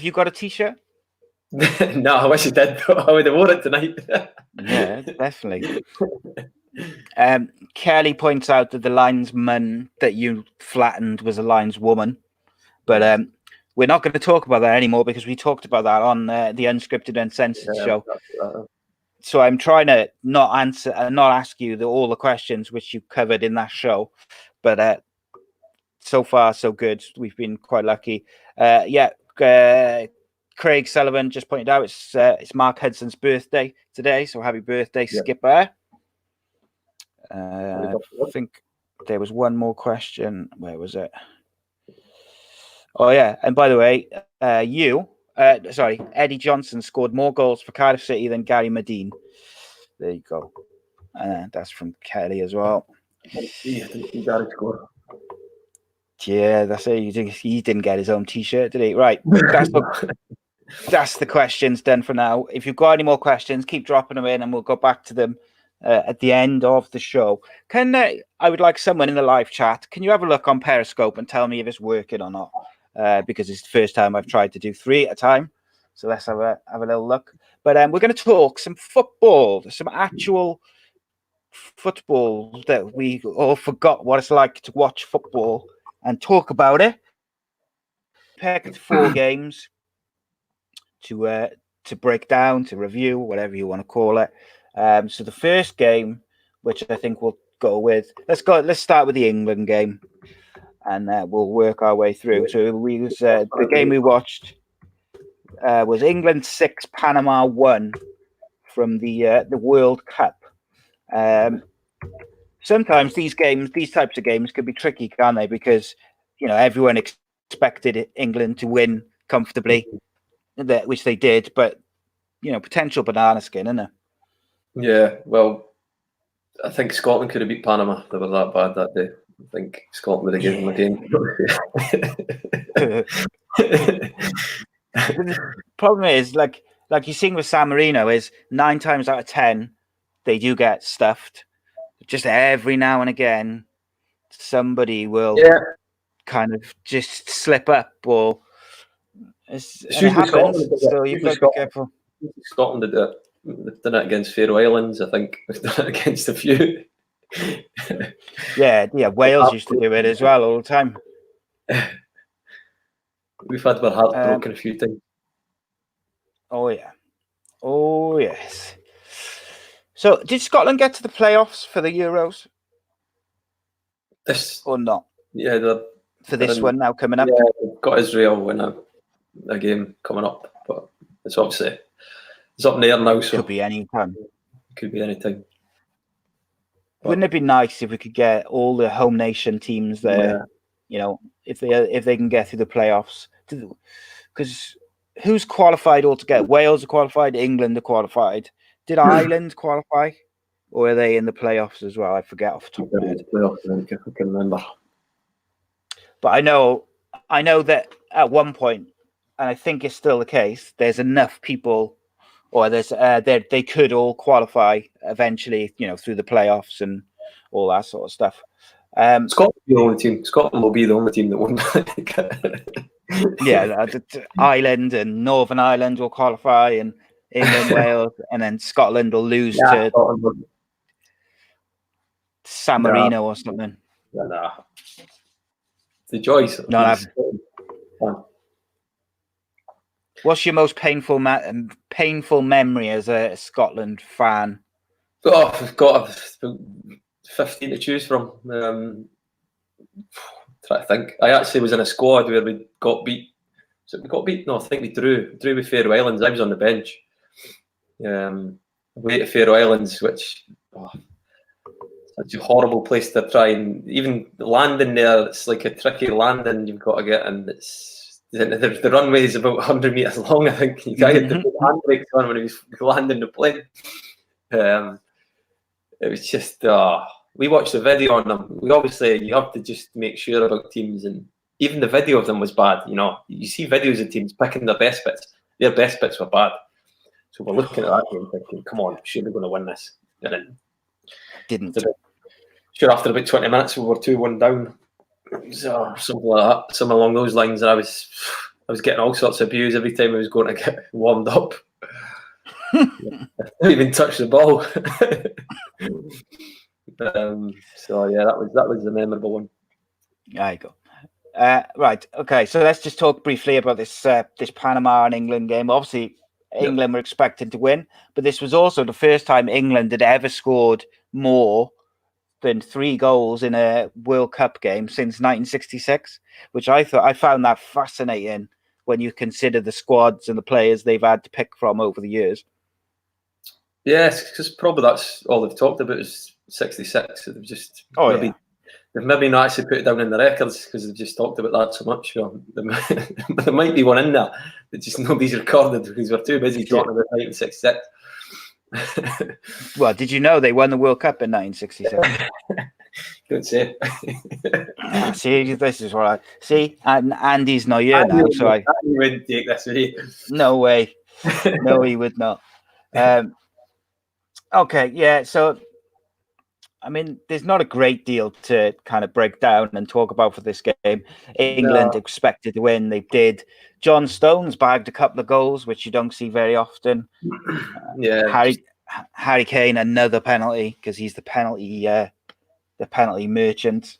Speaker 2: you got a t-shirt?
Speaker 3: No, I wish I did. I would have worn it tonight.
Speaker 2: Yeah, definitely. Kelly points out that the linesman that you flattened was a lineswoman, but we're not going to talk about that anymore because we talked about that on the Unscripted Uncensored show. So I'm trying to not ask you all the questions which you covered in that show, but so far so good. We've been quite lucky. Craig Sullivan just pointed out it's Mark Hudson's birthday today, so happy birthday, Skipper. I think there was one more question. Where was it? Oh yeah, and by the way, Eddie Johnson scored more goals for Cardiff City than Gary Medine. There you go. That's from Kelly as well. Yeah, that's it. He didn't get his own t-shirt, did he? Right. That's the questions done for now. If you've got any more questions, keep dropping them in and we'll go back to them at the end of the show. I would like someone in the live chat. Can you have a look on Periscope and tell me if it's working or not? Because it's the first time I've tried to do 3 at a time. So let's have a little look. But we're going to talk some football, some actual football that we all forgot what it's like to watch football and talk about it. Picked 4 games to break down, to review, whatever you want to call it. So the first game, which I think we'll go with, let's start with the England game, and we'll work our way through. So the game we watched was England 6, Panama 1 from the World Cup. Sometimes these types of games can be tricky, can't they? Because everyone expected England to win comfortably, which they did, but potential banana skin, isn't it?
Speaker 3: Yeah, well, I think Scotland could have beat Panama. They were that bad that day. I think Scotland would have given them a game.
Speaker 2: The problem is, like you sing with San Marino, is 9 times out of 10 they do get stuffed. Just every now and again, somebody will kind of just slip up, or it happens. So you've got to be careful.
Speaker 3: Scotland did it. They've done it against Faroe Islands. I think they've done it against a few.
Speaker 2: yeah. Wales used to do it as well all the time.
Speaker 3: We've had our heart broken a few times.
Speaker 2: Oh yeah. Oh yes. So, did Scotland get to the playoffs for the Euros? Or not?
Speaker 3: Yeah,
Speaker 2: for this one now coming up.
Speaker 3: Yeah, they've got Israel in a game coming up, but it's obviously it's up in the air now. So
Speaker 2: could be any time.
Speaker 3: Could be any time.
Speaker 2: Wouldn't it be nice if we could get all the home nation teams there? Yeah. If they can get through the playoffs, because who's qualified altogether? Wales are qualified. England are qualified. Did Ireland qualify? or are they in the playoffs as well? I forget off the top of my head.
Speaker 3: Playoffs, I think, if I can remember.
Speaker 2: But I know that at one point, and I think it's still the case, there's enough people, or there's they could all qualify eventually, through the playoffs and all that sort of stuff.
Speaker 3: Scotland will be the only team. Scotland will be the only team that won't.
Speaker 2: Yeah, Ireland and Northern Ireland will qualify, and England, Wales, and then Scotland will lose to San Marino or something.
Speaker 3: Nah. The joys.
Speaker 2: What's your most painful memory as a Scotland fan?
Speaker 3: Oh, I've got 15 to choose from. Try to think. I actually was in a squad where we got beat. So we got beat? No, I think we drew. Drew with Faroe Islands. I was on the bench. Away to Faroe Islands, which such a horrible place to try, and even landing there, it's like a tricky landing you've got to get, and the runway is about 100 meters long. I think the guy had to put handbrakes on when he was landing the plane. It was just we watched the video on them. We obviously, you have to just make sure about teams, and even the video of them was bad. You see videos of teams picking their best bits. Their best bits were bad. So we're looking at that game thinking, come on, sure we're going to win this. And then
Speaker 2: didn't.
Speaker 3: Sure, after about 20 minutes, we were 2-1 down. So something like that, something along those lines. And I was getting all sorts of abuse every time I was going to get warmed up. I didn't even touch the ball. So yeah, that was the memorable one.
Speaker 2: There you go. Right. Okay. So let's just talk briefly about this Panama and England game. Obviously, England were expected to win, but this was also the first time England had ever scored more than 3 goals in a World Cup game since 1966, which I found that fascinating when you consider the squads and the players they've had to pick from over the years.
Speaker 3: Yes, because probably that's all they've talked about is 66. So they've just they've maybe not actually put it down in the records because they've just talked about that so much. So there might be one in there that just nobody's recorded because we're too busy talking about 1966.
Speaker 2: Well, did you know they won the World Cup in 1967?
Speaker 3: Good say.
Speaker 2: See, this is what I see. And Andy's not here now, so I
Speaker 3: wouldn't take this away.
Speaker 2: No way. No, he would not. Okay, yeah. So, I mean, there's not a great deal to kind of break down and talk about for this game. England expected to win. They did. John Stones bagged a couple of goals, which you don't see very often. Harry Kane, another penalty because he's the penalty merchant.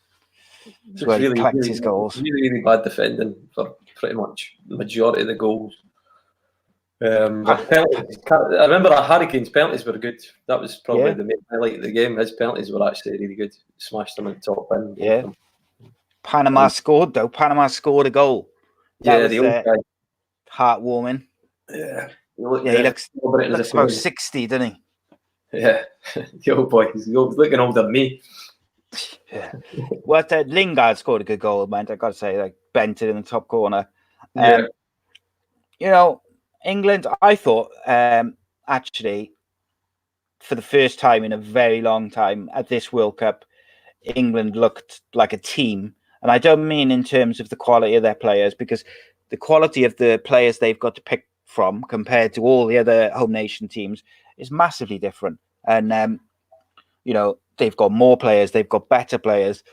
Speaker 2: That's where he collects his goals.
Speaker 3: Really bad defending for pretty much the majority of the goals. Penalties, I remember Harry Kane's penalties were good. That was probably the main highlight of the game. His penalties were actually really good. Smashed them in the top bin.
Speaker 2: Yeah. Panama scored though. Panama scored a goal. That was,
Speaker 3: the old guy.
Speaker 2: Heartwarming.
Speaker 3: Yeah.
Speaker 2: He looks about 60, doesn't he?
Speaker 3: Yeah. The old boy. He's looking older than me.
Speaker 2: Yeah. Well, Lingard scored a good goal, man. I got to say, like bent it in the top corner. England, I thought, actually, for the first time in a very long time at this World Cup, England looked like a team. And I don't mean in terms of the quality of their players, because the quality of the players they've got to pick from compared to all the other home nation teams is massively different. And, they've got more players, they've got better players,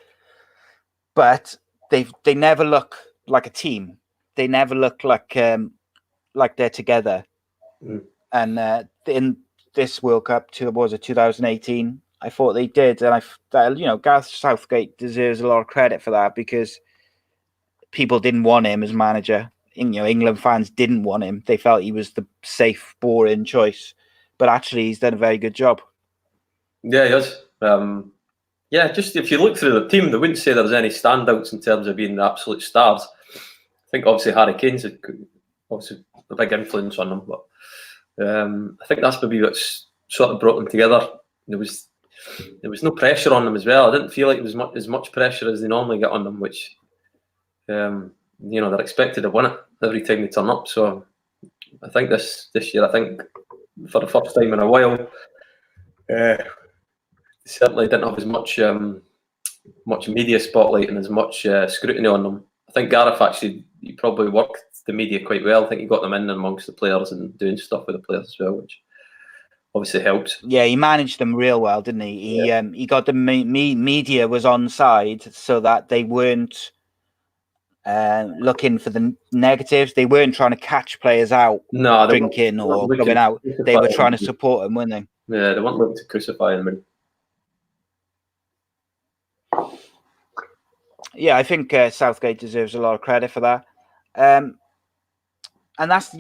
Speaker 2: but they never look like a team. They never look like they're together. And in this World Cup, was it 2018? I thought they did, and Gareth Southgate deserves a lot of credit for that because people didn't want him as manager. England fans didn't want him. They felt he was the safe, boring choice, but actually he's done a very good job. Yeah,
Speaker 3: he has. Just if you look through the team, they wouldn't say there's any standouts in terms of being the absolute stars. I think obviously Harry Kane's obviously a big influence on them, but I think that's maybe what's sort of brought them together. There was no pressure on them as well. I didn't feel like it was as much pressure as they normally get on them, which they're expected to win it every time they turn up. So I think this year, I think for the first time in a while, certainly didn't have as much media spotlight and as much scrutiny on them. I think Gareth actually, he probably worked the media quite well. I think he got them in amongst the players and doing stuff with the players as well, which obviously helps.
Speaker 2: Yeah, he managed them real well, didn't he? He got the media was on side so that they weren't looking for the negatives. They weren't trying to catch players out drinking or going out. They were trying to support them, weren't they?
Speaker 3: Yeah, they weren't looking to crucify them.
Speaker 2: Yeah, I think Southgate deserves a lot of credit for that. And that's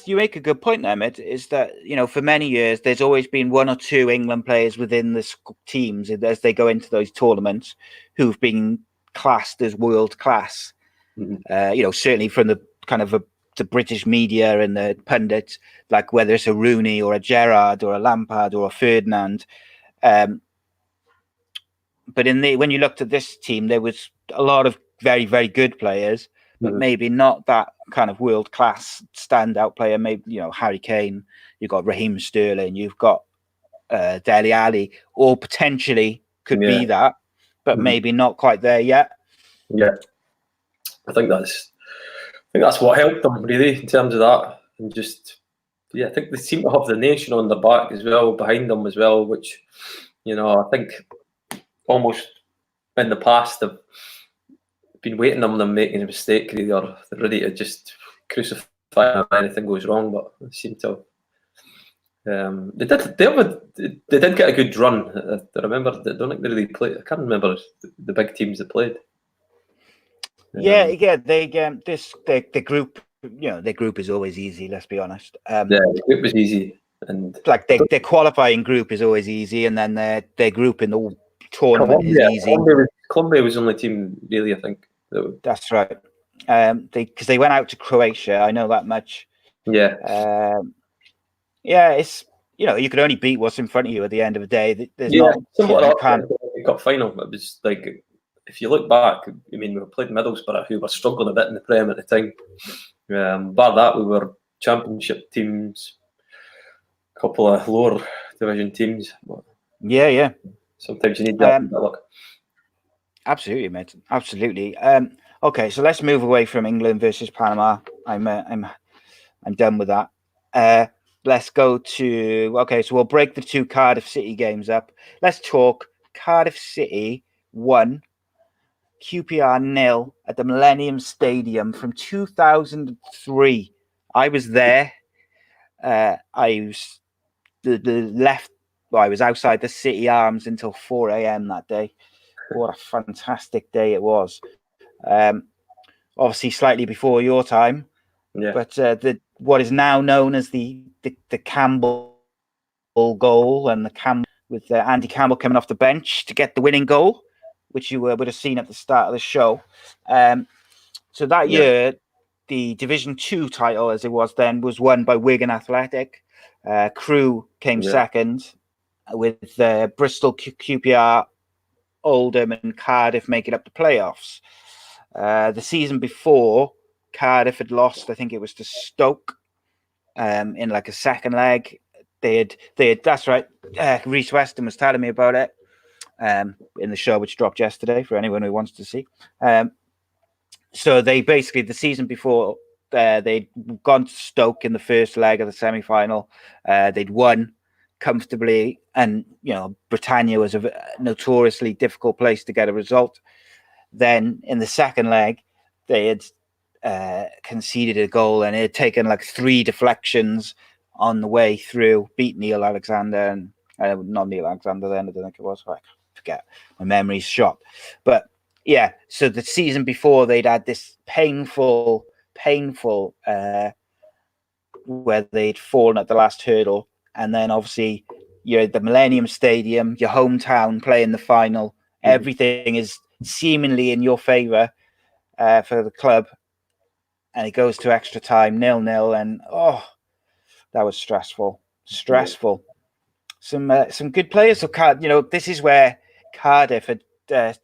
Speaker 2: you make a good point there, Emmett, is that, for many years, there's always been one or two England players within the teams as they go into those tournaments who've been classed as world class. Mm-hmm. Certainly from the kind of the British media and the pundits, like whether it's a Rooney or a Gerrard or a Lampard or a Ferdinand. But when you looked at this team, there was a lot of very, very good players, but maybe not that kind of world-class standout player. Maybe, Harry Kane, you've got Raheem Sterling, you've got Dele Alli, or potentially could be that, but maybe not quite there yet.
Speaker 3: Yeah, I think that's what helped them, really, in terms of that. And just, I think they seem to have the nation on their back as well, behind them as well, which, I think almost in the past they've been waiting on them making a mistake, really, or they're ready to just crucify them if anything goes wrong. But they seem to. They did get a good run. I remember. I don't think they really played. I can't remember the big teams that played.
Speaker 2: They the group. Their group is always easy. Let's be honest.
Speaker 3: The group was easy, and
Speaker 2: like their qualifying group is always easy, and then their group in the tournament is easy.
Speaker 3: Colombia was the only team, really, I think.
Speaker 2: That's right. Because they went out to Croatia. I know that much.
Speaker 3: Yeah.
Speaker 2: It's you can only beat what's in front of you at the end of the day. There's
Speaker 3: the cup final. It was like, if you look back, I mean, we played Middlesbrough, who were struggling a bit in the Prem at the time. Bar that, we were Championship teams, a couple of lower division teams.
Speaker 2: Yeah.
Speaker 3: Sometimes you need that luck.
Speaker 2: Absolutely, mate. Absolutely. Okay, so let's move away from England versus Panama. I'm done with that. Let's go to so we'll break the two Cardiff City games up. Let's talk Cardiff City 1, QPR 0 at the Millennium Stadium from 2003. I was there. I was outside the City Arms until 4 a.m. that day. What a fantastic day it was. Obviously slightly before your time. Yeah. But what is now known as the Campbell goal, and with Andy Campbell coming off the bench to get the winning goal, which you would have seen at the start of the show. So that year, the Division 2 title, as it was then, was won by Wigan Athletic. Crewe came second, with Bristol, QPR, Oldham and Cardiff making up the playoffs. The season before, Cardiff had lost, I think it was to Stoke, in like a second leg. They had that's right. Reece Weston was telling me about it in the show, which dropped yesterday for anyone who wants to see. So they basically, the season before, they'd gone to Stoke in the first leg of the semi-final. They'd won comfortably, and Britannia was a notoriously difficult place to get a result. Then in the second leg, they had conceded a goal, and it had taken like 3 deflections on the way through, beat Neil Alexander, and not Neil Alexander then, I don't think it was. I forget, my memory's shot. But yeah, so the season before, they'd had this painful where they'd fallen at the last hurdle. And then obviously you're at the Millennium Stadium, your hometown, playing the final. Everything is seemingly in your favour for the club. And it goes to extra time, 0-0. And that was stressful. Some good players. So, this is where Cardiff had,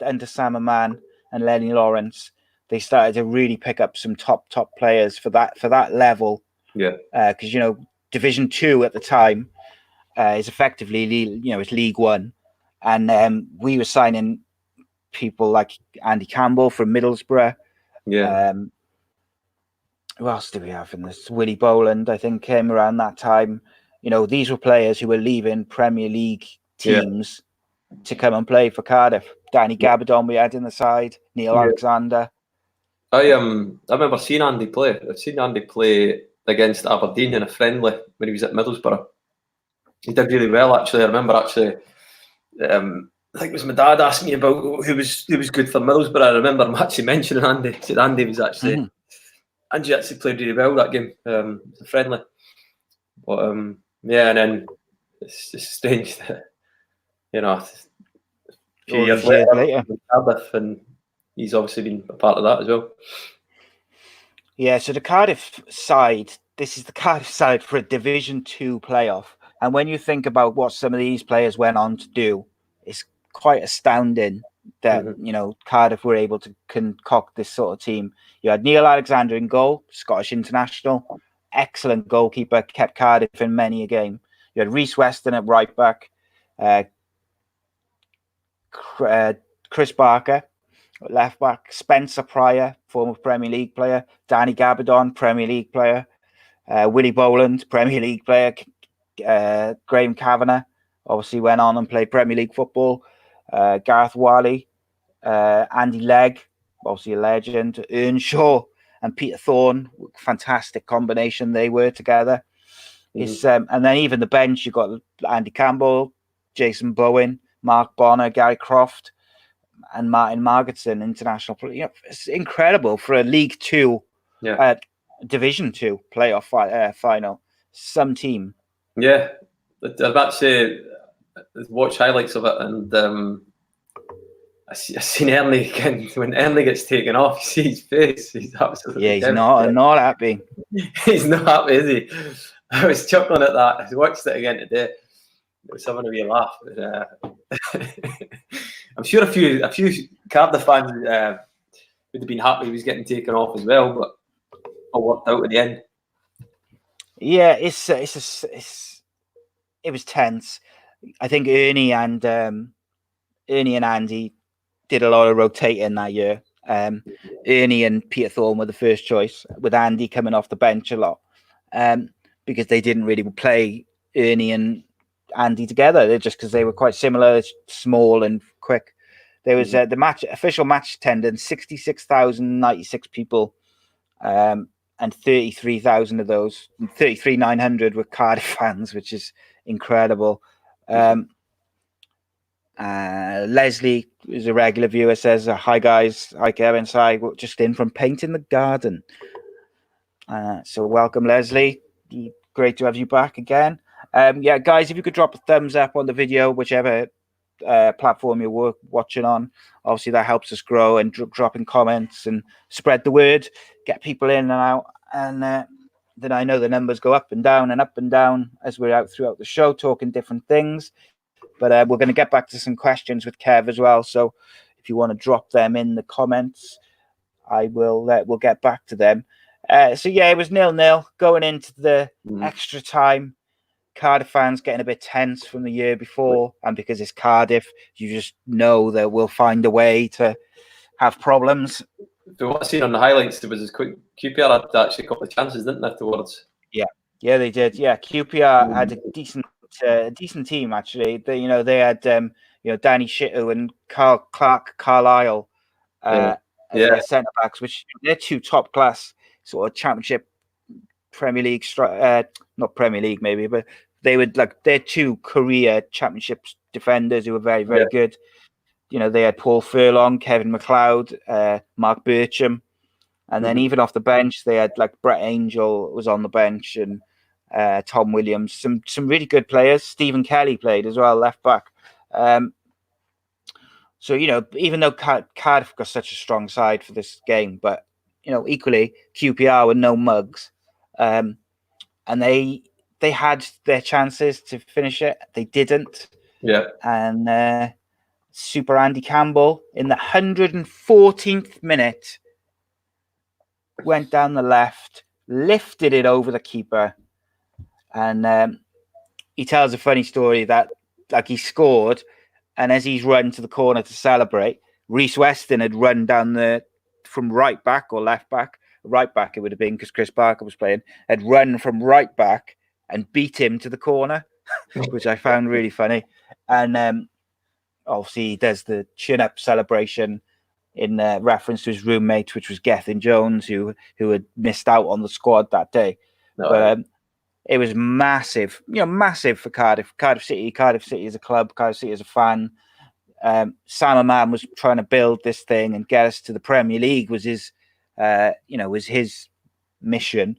Speaker 2: under Sam Aman and Lenny Lawrence, they started to really pick up some top players for that level.
Speaker 3: Yeah.
Speaker 2: Because Division 2 at the time is effectively it's League 1, and we were signing people like Andy Campbell from Middlesbrough.
Speaker 3: Yeah.
Speaker 2: Who else do we have in this? Willie Boland, I think, came around that time. These were players who were leaving Premier League teams to come and play for Cardiff. Danny Gabardon we had in the side, Neil Alexander.
Speaker 3: I remember seeing Andy play. I've seen Andy play against Aberdeen in a friendly when he was at Middlesbrough. He did really well, actually. I remember I think it was my dad asked me about who was good for Middlesbrough. I remember him actually mentioning Andy. He said Andy was actually Andy actually played really well that game. It was a friendly. But and then it's just strange that a few years later, Cardiff, and he's obviously been a part of that as well.
Speaker 2: Yeah, so the Cardiff side, this is the Cardiff side for a Division 2 playoff. And when you think about what some of these players went on to do, it's quite astounding that, Cardiff were able to concoct this sort of team. You had Neil Alexander in goal, Scottish international, excellent goalkeeper, kept Cardiff in many a game. You had Reece Weston at right back, Chris Barker, left back, Spencer Pryor, former Premier League player, Danny Gabardon, Premier League player, Willie Boland, Premier League player, Graham Kavanagh, obviously went on and played Premier League football, Gareth Wally, Andy Legg, obviously a legend, Earnshaw and Peter Thorne, fantastic combination they were together. It's and then even the bench, you've got Andy Campbell, Jason Bowen, Mark Bonner, Gary Croft, and Martin Margetson, international. It's incredible for a League Two, Division 2 playoff final. Some team.
Speaker 3: Yeah, I've actually watched highlights of it, and I seen Ernie again. When Ernie gets taken off, you see his face. He's absolutely
Speaker 2: he's not happy.
Speaker 3: He's not happy, is he? I was chuckling at that. I watched it again today. It was having a wee laugh. I'm sure a few Cardiff fans would have been happy he was getting taken off as well, but all worked out in the end.
Speaker 2: Yeah, it was tense. I think Ernie and Andy did a lot of rotating that year. Ernie and Peter Thorne were the first choice, with Andy coming off the bench a lot, because they didn't really play Ernie and Andy together. They're just because they were quite similar, small and quick. There was the official match attendance, 66,096 people, and 33,000 of those, 33,900 were Cardiff fans, which is incredible. Leslie, who's a regular viewer, says, "Hi guys, hi Kevin, sorry, just in from painting the garden." So welcome, Leslie. Great to have you back again. Guys, if you could drop a thumbs up on the video, whichever platform you're watching on, obviously that helps us grow, and drop in comments and spread the word, get people in and out, and then I know the numbers go up and down as we're out throughout the show talking different things. But we're going to get back to some questions with Kev as well, so if you want to drop them in the comments, we'll get back to them. It was 0-0 going into the extra time. Cardiff fans getting a bit tense from the year before, and because it's Cardiff, you just know that we'll find a way to have problems.
Speaker 3: So what I seen on the highlights, there was this quick QPR had actually a couple of chances, didn't they, afterwards?
Speaker 2: Yeah, they did. Yeah, QPR had a decent team actually. They had Danny Shittu and Clark Carlisle as their centre backs, which they're two top class sort of Championship, Premier League, not Premier League maybe, but they're two career Championship defenders who were very, very good. They had Paul Furlong, Kevin McLeod, Mark Bircham, and then even off the bench they had Brett Angel was on the bench, and Tom Williams, some really good players. Stephen Kelly played as well, left back. So even though Cardiff got such a strong side for this game, but equally QPR were no mugs, and they had their chances to finish it. They didn't.
Speaker 3: Yeah.
Speaker 2: And Super Andy Campbell in the 114th minute went down the left, lifted it over the keeper, and he tells a funny story that he scored, and as he's run to the corner to celebrate, Reece Weston had run down from right back or left back. Right back it would have been because Chris Barker was playing, had run from right back and beat him to the corner, which I found really funny. And obviously he does the chin-up celebration in reference to his roommate, which was Gethin Jones, who had missed out on the squad that day. But it was massive, massive for Cardiff City. Cardiff City as a club, Cardiff City as a fan. Sam Amman was trying to build this thing and get us to the Premier League was his mission.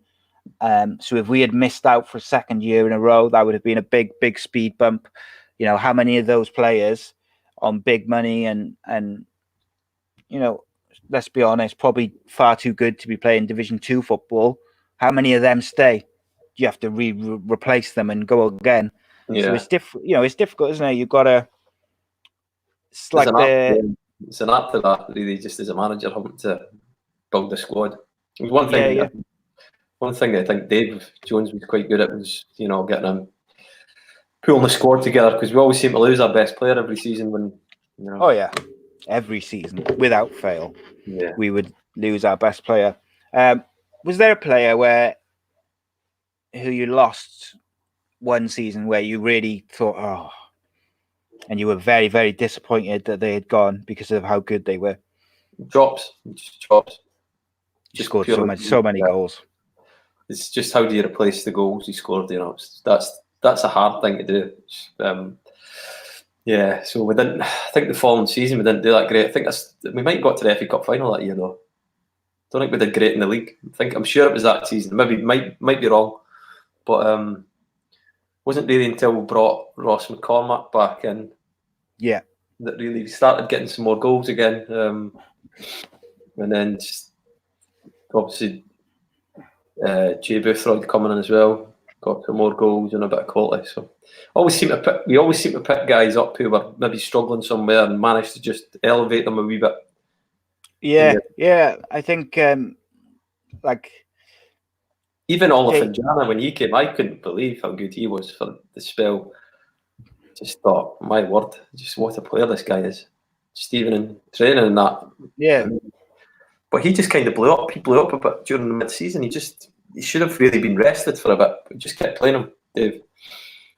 Speaker 2: So if we had missed out for a second year in a row, that would have been a big, big speed bump. How many of those players on big money and let's be honest, probably far too good to be playing Division 2 football. How many of them stay? You have to replace them and go again.
Speaker 3: Yeah.
Speaker 2: So it's different. It's difficult, isn't it? You've got to. It's like
Speaker 3: it's an app to that, really, just as a manager having to build the squad. One thing I think Dave Jones was quite good at was, getting him pulling the squad together, because we always seem to lose our best player every season when.
Speaker 2: Oh yeah, every season without fail, we would lose our best player. Was there a player who you lost one season where you really thought, and you were very, very disappointed that they had gone because of how good they were?
Speaker 3: Drops.
Speaker 2: He scored so many goals.
Speaker 3: It's just, how do you replace the goals he scored? That's a hard thing to do. So we didn't. I think the following season we didn't do that great. I think we might have got to the FA Cup final that year though. Don't think we did great in the league. I'm sure it was that season. Maybe might be wrong, but wasn't really until we brought Ross McCormack back in. Yeah, that really we started getting some more goals again, and then just, obviously Jay Boothroyd coming in as well, got some more goals and a bit of quality. So we always seem to pick guys up who were maybe struggling somewhere and manage to just elevate them a wee bit. Yeah. I think even Olofinjana, when he came, I couldn't believe how good he was for the spell. Just thought, my word, just what a player this guy is. Just even in training and that. Yeah. But he just kind of blew up. He blew up a bit during the mid-season. He should have really been rested for a bit. We just kept playing him, Dave.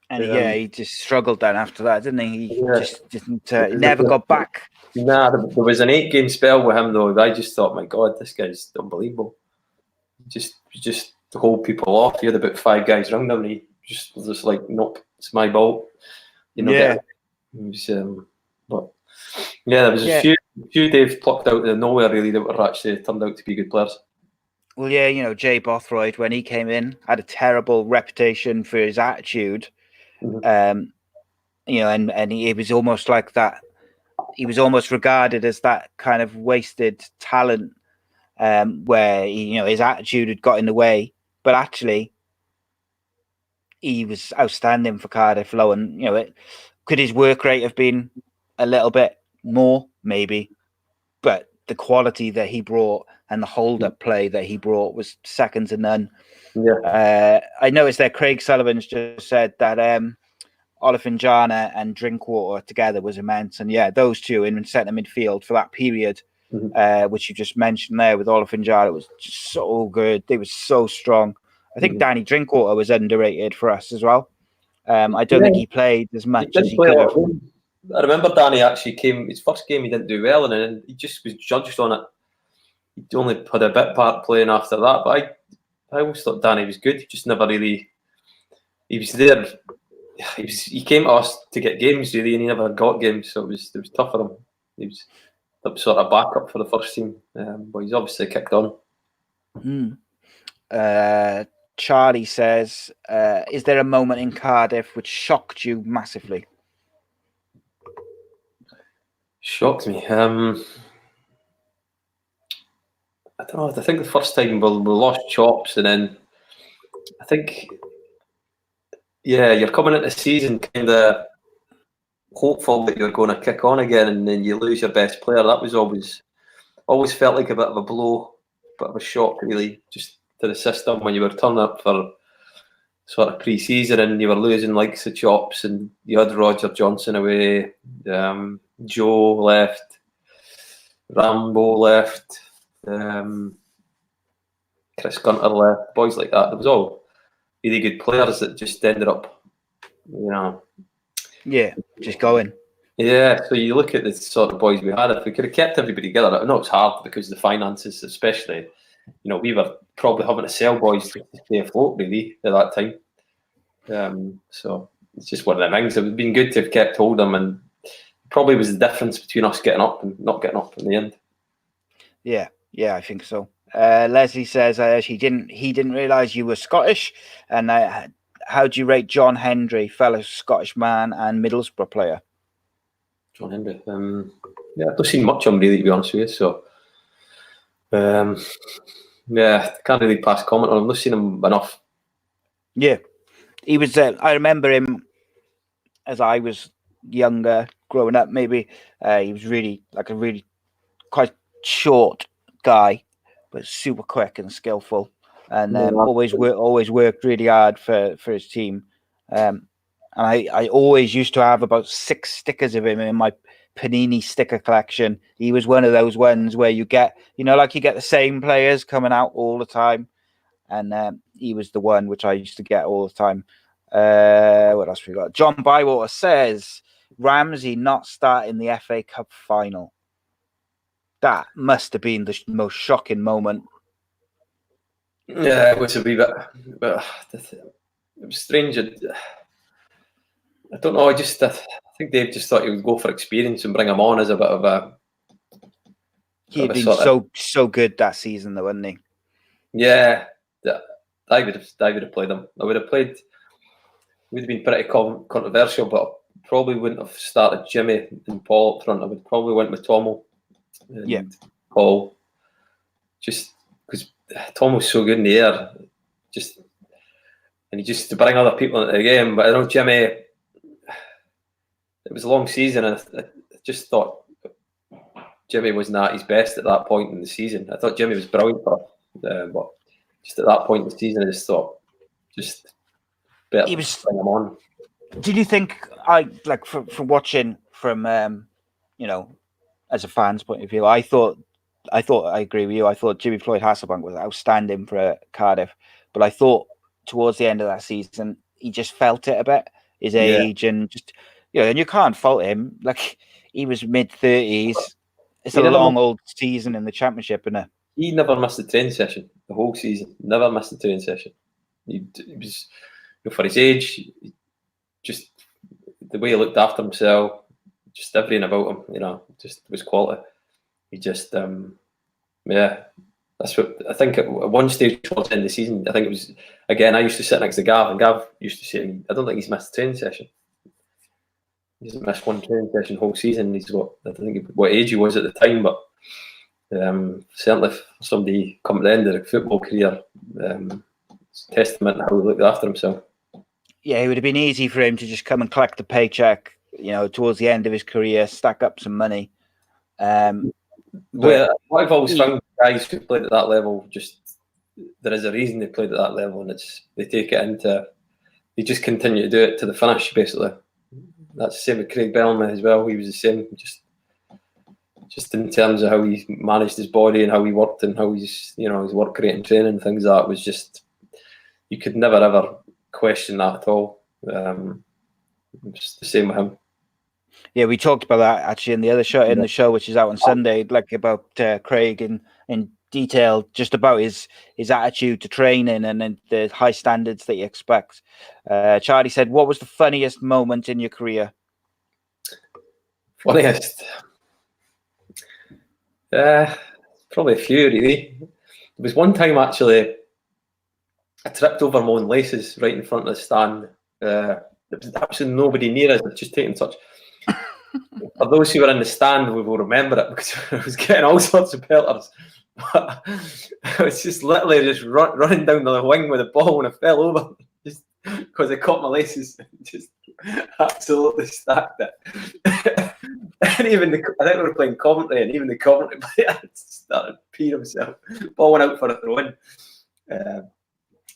Speaker 3: And he just struggled then after that, didn't he? He just didn't. He never got back. Nah, there was an 8-game spell with him though. I just thought, my God, this guy's unbelievable. Just to hold people off. He had about 5 guys around him, and he just was just like, nope, it's my ball. But there was a few Dave plucked out of nowhere really that were actually turned out to be good players. Well, Jay Bothroyd, when he came in, had a terrible reputation for his attitude. And he was almost like that. He was almost regarded as that kind of wasted talent, where his attitude had got in the way. But actually, he was outstanding for Cardiff Low, and could his work rate have been a little bit more, maybe? But the quality that he brought and the hold-up play that he brought was second to none. Yeah. I noticed that Craig Sullivan's just said that Olofinjana and Drinkwater together was immense, and those two in centre midfield for that period, which you just mentioned there with Olofinjana, was just so good. They were so strong. I think Danny Drinkwater was underrated for us as well. I don't think he played as much as he could have. I remember Danny actually came, his first game he didn't do well, and then he just was judged on it. He only had a bit part playing after that, but I always thought Danny was good. He just never really, he was there. He came to us to get games really, and he never got games, so it was tough for him. He was the sort of backup for the first team, but he's obviously kicked on. Charlie says, is there a moment in Cardiff which shocked you massively? Shocked me. I don't know. I think the first time we lost chops, and then I think, you're coming into the season kind of hopeful that you're going to kick on again, and then you lose your best player. That was always felt like a bit of a blow, bit of a shock, really, just to the system when you were turning up for sort of pre-season, and you were losing likes of Chops, and you had Roger Johnson away, Joe left, Rambo left, Chris Gunter left, boys like that. There was all really good players that just ended up,
Speaker 2: Yeah, just going.
Speaker 3: Yeah, so you look at the sort of boys we had. If we could have kept everybody together, I know it's hard because of the finances, especially. We were probably having to sell boys to stay afloat, really, at that time. So it's just one of them things. It would have been good to have kept hold of them, and probably was the difference between us getting up and not getting up in the end.
Speaker 2: Yeah, I think so. Leslie says he didn't realise you were Scottish, and how do you rate John Hendry, fellow Scottish man and Middlesbrough player?
Speaker 3: John Hendry. I've not seen much of him, really, to be honest with you. So, can't really pass comment on him. I've not seen him enough.
Speaker 2: Yeah, he was. I remember him as I was younger, growing up. Maybe he was really quite short guy, but super quick and skillful, and always worked really hard for his team. And I always used to have about 6 stickers of him in my Panini sticker collection. He was one of those ones where you get, you get the same players coming out all the time. And he was the one which I used to get all the time. What else we got? John Bywater says, Ramsey not starting the FA Cup final. That must have been the most shocking moment.
Speaker 3: Yeah, it was a wee bit. It was strange. I don't know. I think Dave just thought he would go for experience and bring him on as a bit of a.
Speaker 2: He had been so good that season, though, wasn't he?
Speaker 3: Yeah, I would have played him. I would have played. It would have been pretty controversial, but I probably wouldn't have started Jimmy and Paul up front. I would probably went with Tomo and Paul, just because Tom was so good in the air, and he just to bring other people into the game. But I know Jimmy. It was a long season, and I just thought Jimmy wasn't at his best at that point in the season. I thought Jimmy was brilliant for us, but just at that point in the season, I just thought better bring him on.
Speaker 2: Did you think from watching from as a fan's point of view, I thought I agree with you. I thought Jimmy Floyd Hasselbank was outstanding for Cardiff, but I thought towards the end of that season he just felt it a bit, his age and just. And you can't fault him. Like, he was mid-30s. It's a long old season in the Championship, isn't it?
Speaker 3: He never missed a training session the whole season. Never missed a training session. He was, for his age, just the way he looked after himself, just everything about him, just was quality. He just, that's what I think. At one stage towards the end of the season, I think it was again. I used to sit next to Gav, and Gav used to say, "I don't think he's missed a training session." He hasn't missed one training session whole season. He's what age he was at the time, but certainly for somebody coming to the end of their football career, it's a testament to how he looked after himself. Yeah,
Speaker 2: it would have been easy for him to just come and collect the paycheck, towards the end of his career, stack up some money.
Speaker 3: But what I've always found, guys who played at that level, there is a reason they played at that level, and they take it into, they just continue to do it to the finish, basically. That's the same with Craig Bellamy as well. He was the same, just in terms of how he managed his body and how he worked and how his work rate and training and things like that was just, you could never ever question that at all. It's the same with him. Yeah, we talked about that actually in the other show, in the show which is out on Sunday, like about Craig in detail, just about his attitude to training and the high standards that he expects. Charlie said, "What was the funniest moment in your career?" Funniest? Probably a few, really. There was one time actually, I tripped over my own laces right in front of the stand. There was absolutely nobody near us. I'd just taken touch. For those who were in the stand, we will remember it because I was getting all sorts of pelters. I was just literally running down the wing with the ball, and I fell over just because I caught my laces and just absolutely stacked it. And even I think we were playing Coventry, and even the Coventry player started peeing himself, ball went out for a throw-in. It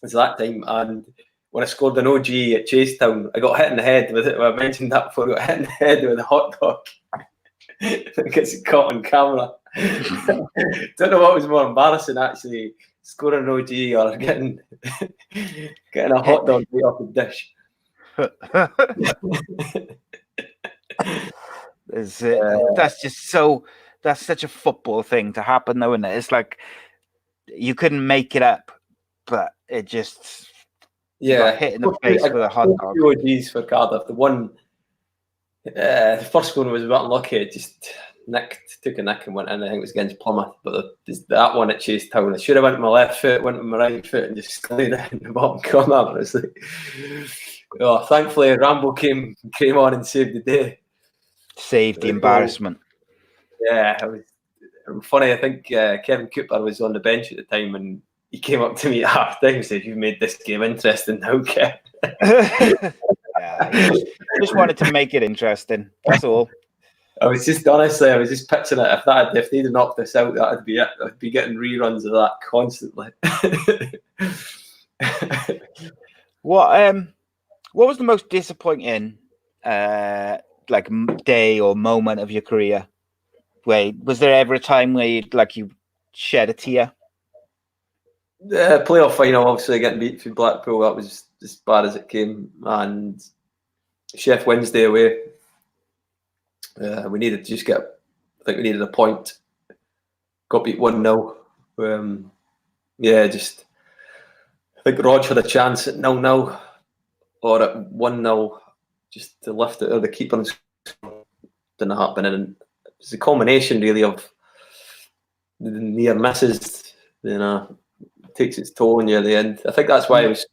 Speaker 3: was that time, and when I scored an OG at Chasetown, I got hit in the head with it. I mentioned that before. I got hit in the head with a hot dog. It gets caught on camera. Don't know what was more embarrassing, actually, scoring an OG or getting a hot dog right off the dish.
Speaker 2: That's such a football thing to happen, though, isn't it? It's like you couldn't make it up, but it just got hit in the face with a hot dog.
Speaker 3: Two OGs for Cardiff. The first one was a bit unlucky. It just took a nick and went in. I think it was against Plymouth. But that one at Chasetown, I should have went with my left foot, went with my right foot, and just slid it in the bottom corner. It's like, thankfully, Rambo came on and saved the day.
Speaker 2: Saved the embarrassment.
Speaker 3: Yeah, it was funny. I think Kevin Cooper was on the bench at the time, and he came up to me at half time and said, "You've made this game interesting now, Kev."
Speaker 2: Yeah, just wanted to make it interesting. That's all.
Speaker 3: I was just pitching it. If they'd have knocked this out, that'd be it. I'd be getting reruns of that constantly.
Speaker 2: What was the most disappointing day or moment of your career? Was there ever a time where you shed a tear?
Speaker 3: The playoff final, obviously getting beat for Blackpool, that was as bad as it came. And Sheff Wednesday away, we needed a point. Got beat 1-0. I think Rog had a chance at 0-0 or at 1-0 just to lift it, or the keeper didn't happen. And it's a combination really of the near misses, takes its toll on you at the end. I think that's why it was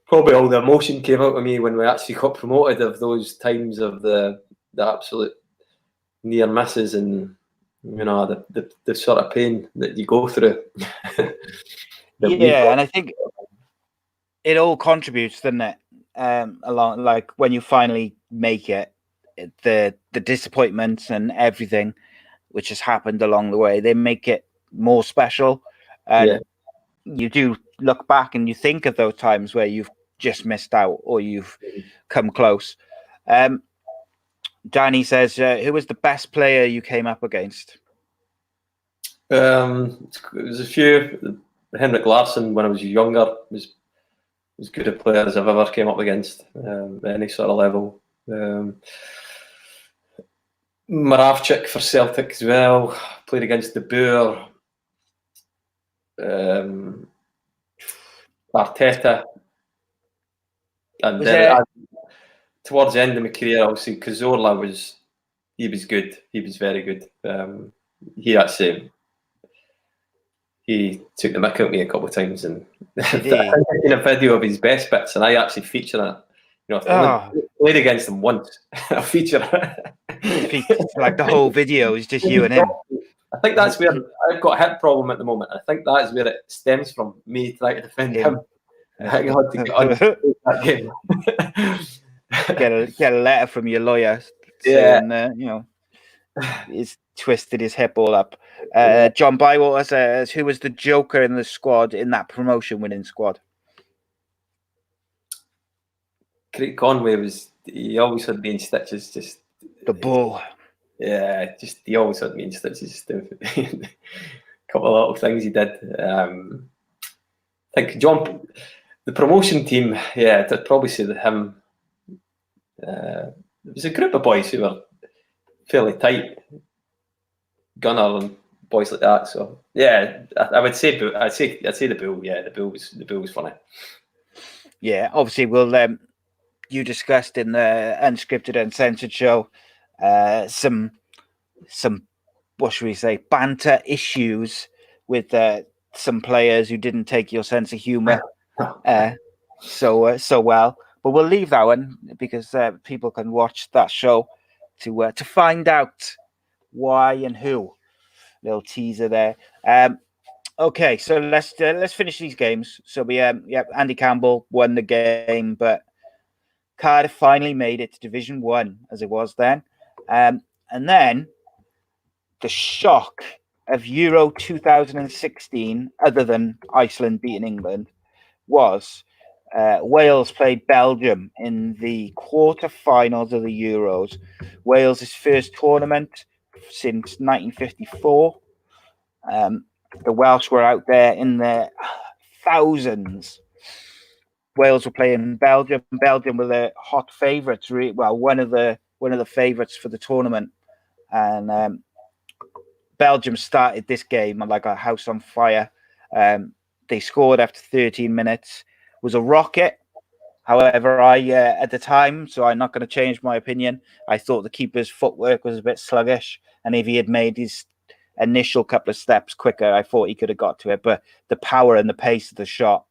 Speaker 3: probably all the emotion came out of me when we actually got promoted, of those times of the absolute near misses and the sort of pain that you go through.
Speaker 2: And I think it all contributes, doesn't it? Along, like when you finally make it, the disappointments and everything which has happened along the way, they make it more special. And you do look back and you think of those times where you've just missed out or you've come close. Danny says, who was the best player you came up against?
Speaker 3: It was a few. Henrik Larsson, when I was younger, was as good a player as I've ever came up against, any sort of level. Moravchik for Celtic as well. Played against De Boer. Arteta. And towards the end of my career, obviously, Cazorla was good. He was very good. He took the mick out of me a couple of times, and I've seen a video of his best bits, and I actually feature it. I played against him once. I feature it.
Speaker 2: Like the whole video is just you and him.
Speaker 3: I think that's where I've got a hip problem at the moment. I think that is where it stems from, me trying to defend him. I think I had to get on that game.
Speaker 2: Get a letter from your lawyer saying, he's twisted his hip all up. John Bywater says, who was the joker in the squad, in that promotion-winning squad?
Speaker 3: Craig Conway he always had me in stitches. Just
Speaker 2: the bull.
Speaker 3: Yeah, he always had me in stitches. A couple of little things he did. I think John, the promotion team, I'd probably say that him. It was a group of boys who were fairly tight, Gunner and boys like that. So I would say I'd say the Bull. Yeah, the Bull was funny.
Speaker 2: Yeah, obviously you discussed in the Unscripted Uncensored show some what should we say, banter issues with some players who didn't take your sense of humour so well. But we'll leave that one because people can watch that show to find out why and who. Little teaser there. Okay, so let's finish these games. So Andy Campbell won the game, but Cardiff finally made it to Division 1 as it was then. And then the shock of Euro 2016, other than Iceland beating England, was Wales played Belgium in the quarterfinals of the Euros. Wales' first tournament since 1954. The Welsh were out there in their thousands. Wales were playing Belgium. Belgium were the hot favourites. Well, one of the favourites for the tournament, and Belgium started this game like a house on fire. They scored after 13 minutes. It was a rocket. However, I at the time, so I'm not going to change my opinion. I thought the keeper's footwork was a bit sluggish, and if he had made his initial couple of steps quicker, I thought he could have got to it. But the power and the pace of the shot,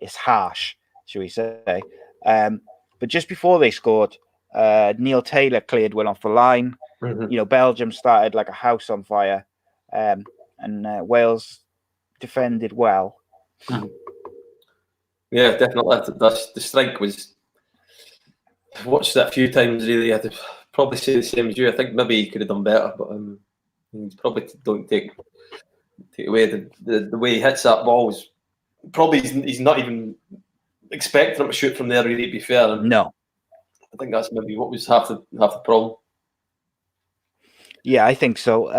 Speaker 2: it's harsh, shall we say. But just before they scored, Neil Taylor cleared one off the line.
Speaker 3: Mm-hmm.
Speaker 2: Belgium started like a house on fire, and Wales defended well.
Speaker 3: Mm-hmm. Yeah, definitely. The strike was. I've watched that a few times. Really, I'd probably say the same as you. I think maybe he could have done better, but probably don't take away the way he hits that ball. Was probably he's not even expecting him to shoot from there. Really, to be fair. And
Speaker 2: no,
Speaker 3: I think that's maybe what was half the problem.
Speaker 2: Yeah, I think so.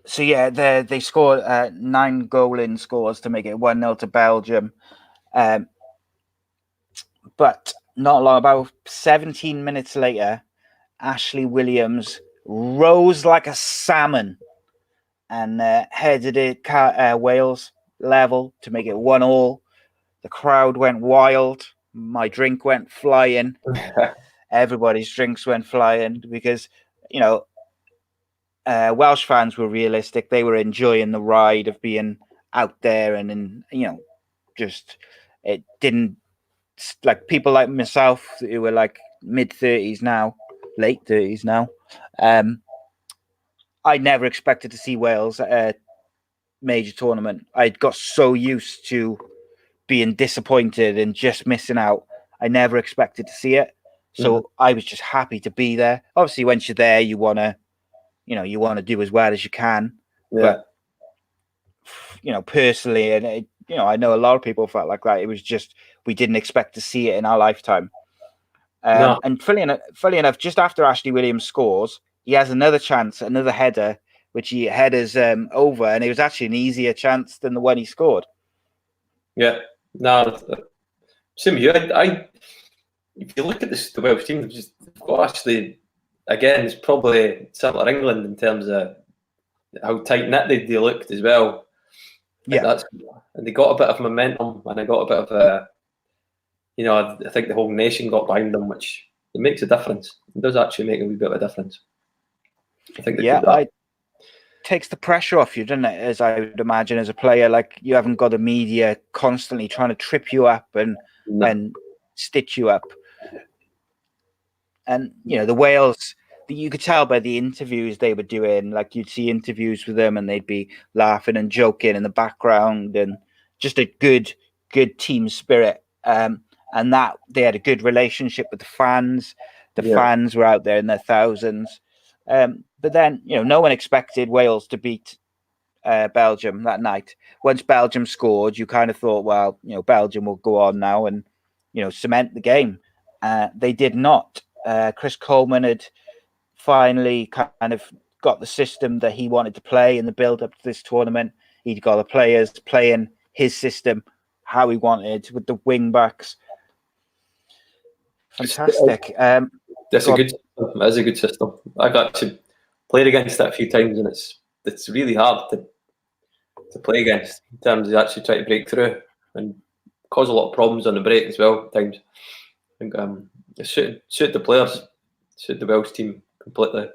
Speaker 2: So yeah, they scored 9 goal-in scores to make it 1-0 to Belgium. But not long, about 17 minutes later, Ashley Williams rose like a salmon and headed it Wales level to make it 1-1. The crowd went wild. My drink went flying. Everybody's drinks went flying because, Welsh fans were realistic. They were enjoying the ride of being out there, and just it didn't like people like myself who were like mid-30s now, late 30s now. I never expected to see Wales at a major tournament. I got so used to being disappointed and just missing out. I never expected to see it. So I was just happy to be there. Obviously, once you're there, you want to do as well as you can.
Speaker 3: Yeah.
Speaker 2: But, personally, and I know a lot of people felt like that. It was just, we didn't expect to see it in our lifetime.
Speaker 3: No.
Speaker 2: And funny enough, just after Ashley Williams scores, he has another chance, another header, which he headers over, and it was actually an easier chance than the one he scored.
Speaker 3: Yeah. No. Same here. If you look at the Welsh team, they've got actually, again, it's probably similar to England in terms of how tight knit they looked as well.
Speaker 2: Yeah,
Speaker 3: and they got a bit of momentum, and they got a bit of I think the whole nation got behind them, which it makes a difference. It does actually make a wee bit of a difference. I think
Speaker 2: it takes the pressure off you, doesn't it? As I would imagine, as a player, like you haven't got the media constantly trying to trip you up and stitch you up. And the Wales, you could tell by the interviews they were doing. Like you'd see interviews with them, and they'd be laughing and joking in the background, and just a good team spirit. And that they had a good relationship with the fans. The fans were out there in their thousands. But then, no one expected Wales to beat Belgium that night. Once Belgium scored, you kind of thought, well, Belgium will go on now and, cement the game. They did not. Chris Coleman had finally kind of got the system that he wanted to play in the build-up to this tournament. He'd got the players playing his system how he wanted with the wing-backs. Fantastic.
Speaker 3: That's a good system. That is a good system. I've actually played against that a few times, and it's really hard to play against in terms of actually trying to break through and cause a lot of problems on the break as well at times. I think it suited the players, suited the Welsh team completely.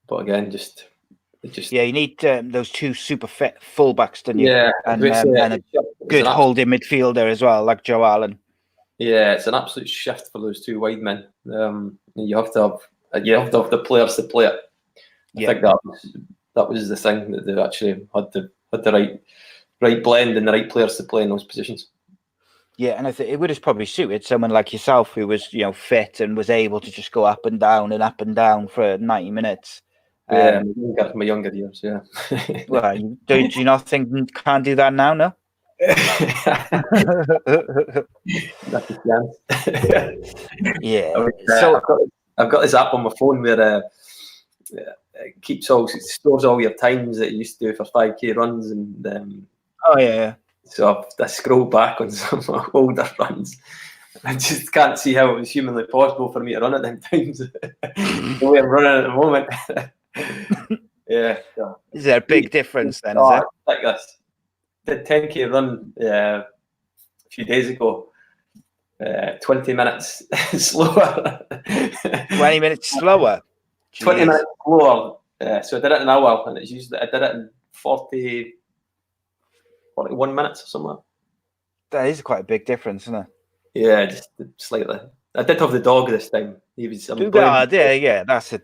Speaker 3: But again, you
Speaker 2: need those 2 super fit fullbacks, don't you?
Speaker 3: Yeah,
Speaker 2: and a good holding midfielder as well, like Joe Allen.
Speaker 3: Yeah, it's an absolute shift for those 2 wide men. You have to have the players to play it. I think that was the thing, that they actually had the right blend and the right players to play in those positions.
Speaker 2: Yeah, and I think it would have probably suited someone like yourself who was, fit and was able to just go up and down for 90 minutes.
Speaker 3: Yeah, my younger years, yeah.
Speaker 2: Well, do you not think you can't do that now? No.
Speaker 3: That's a chance.
Speaker 2: Yeah.
Speaker 3: I've got this app on my phone where it it stores all your times that you used to do for 5k runs, and
Speaker 2: Oh yeah.
Speaker 3: so I scroll back on some older runs. I just can't see how it was humanly possible for me to run at them times. The way I'm running at the moment. Yeah. So.
Speaker 2: Is there a big difference then?
Speaker 3: Oh,
Speaker 2: Is it?
Speaker 3: like this. Did 10k run a few days ago. 20 minutes slower.
Speaker 2: 20 minutes slower.
Speaker 3: 20
Speaker 2: Jeez.
Speaker 3: minutes slower. So I did it in an hour, and it's usually I did it in 41 minutes or something.
Speaker 2: That is quite a big difference, isn't it?
Speaker 3: Yeah, just slightly. I did have the dog this time. He was.
Speaker 2: Yeah. That's I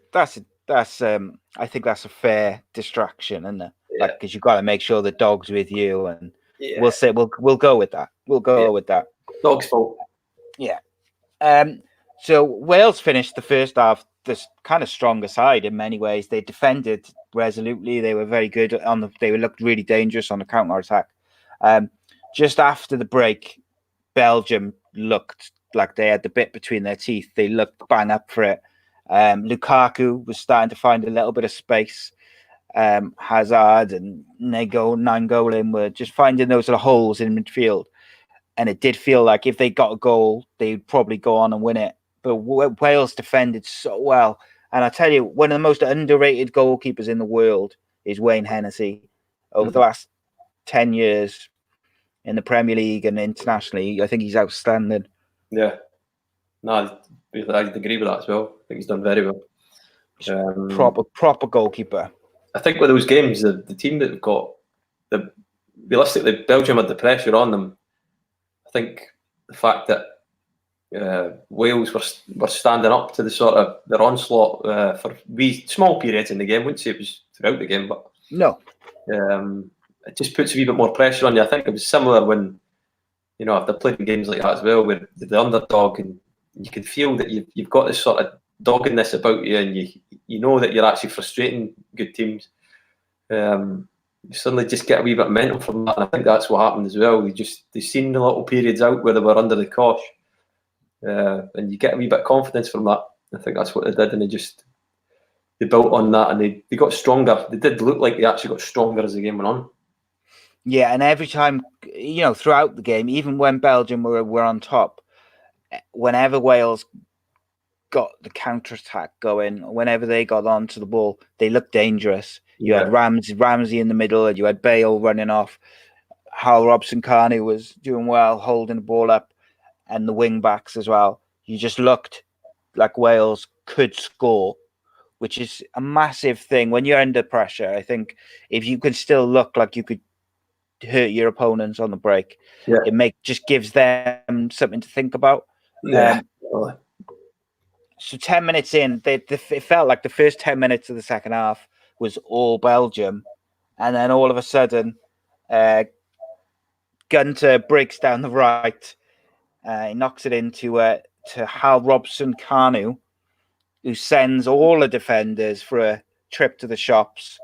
Speaker 2: think that's a fair distraction, isn't it?
Speaker 3: Yeah.
Speaker 2: Like, because you've got to make sure the dog's with you, and
Speaker 3: Yeah.
Speaker 2: we'll say we'll go with that. We'll go with that.
Speaker 3: Dog's fault.
Speaker 2: Yeah. So Wales finished the first half this kind of stronger side in many ways. They defended resolutely. They were very good they looked really dangerous on the counter attack. Just after the break, Belgium looked like they had the bit between their teeth. They looked bang up for it. Lukaku was starting to find a little bit of space. Hazard and Nainggolan were just finding those little holes in midfield. And it did feel like if they got a goal, they'd probably go on and win it. But Wales defended so well. And I tell you, one of the most underrated goalkeepers in the world is Wayne Hennessy. Over the last 10 years in the Premier League and internationally, I think he's outstanding.
Speaker 3: Yeah. No, I'd agree with that as well. I think he's done very well.
Speaker 2: Proper goalkeeper.
Speaker 3: I think with those games, the team that have got realistically, Belgium had the pressure on them. I think the fact that Wales were standing up to the sort of their onslaught for small periods in the game. I wouldn't say it was throughout the game, but
Speaker 2: no,
Speaker 3: it just puts a wee bit more pressure on you. I think it was similar when after playing games like that as well, where the underdog, and you can feel that you've got this sort of doggedness about you, and you know that you're actually frustrating good teams. You suddenly just get a wee bit of momentum from that, and I think that's what happened as well. They've seen the little periods out where they were under the cosh, and you get a wee bit of confidence from that. I think that's what they did, and they built on that, and they got stronger. They did look like they actually got stronger as the game went on.
Speaker 2: Yeah, and every time, throughout the game, even when Belgium were on top, whenever Wales got the counter-attack going, whenever they got onto the ball, they looked dangerous. You had Ramsey in the middle, and you had Bale running off. Hal Robson-Kanu was doing well, holding the ball up, and the wing-backs as well. You just looked like Wales could score, which is a massive thing. When you're under pressure, I think if you can still look like you could hurt your opponents on the break, it just gives them something to think about. So 10 minutes in, it felt like the first 10 minutes of the second half was all Belgium, and then all of a sudden, Gunter breaks down the right. He knocks it into to Hal Robson-Kanu, who sends all the defenders for a trip to the shops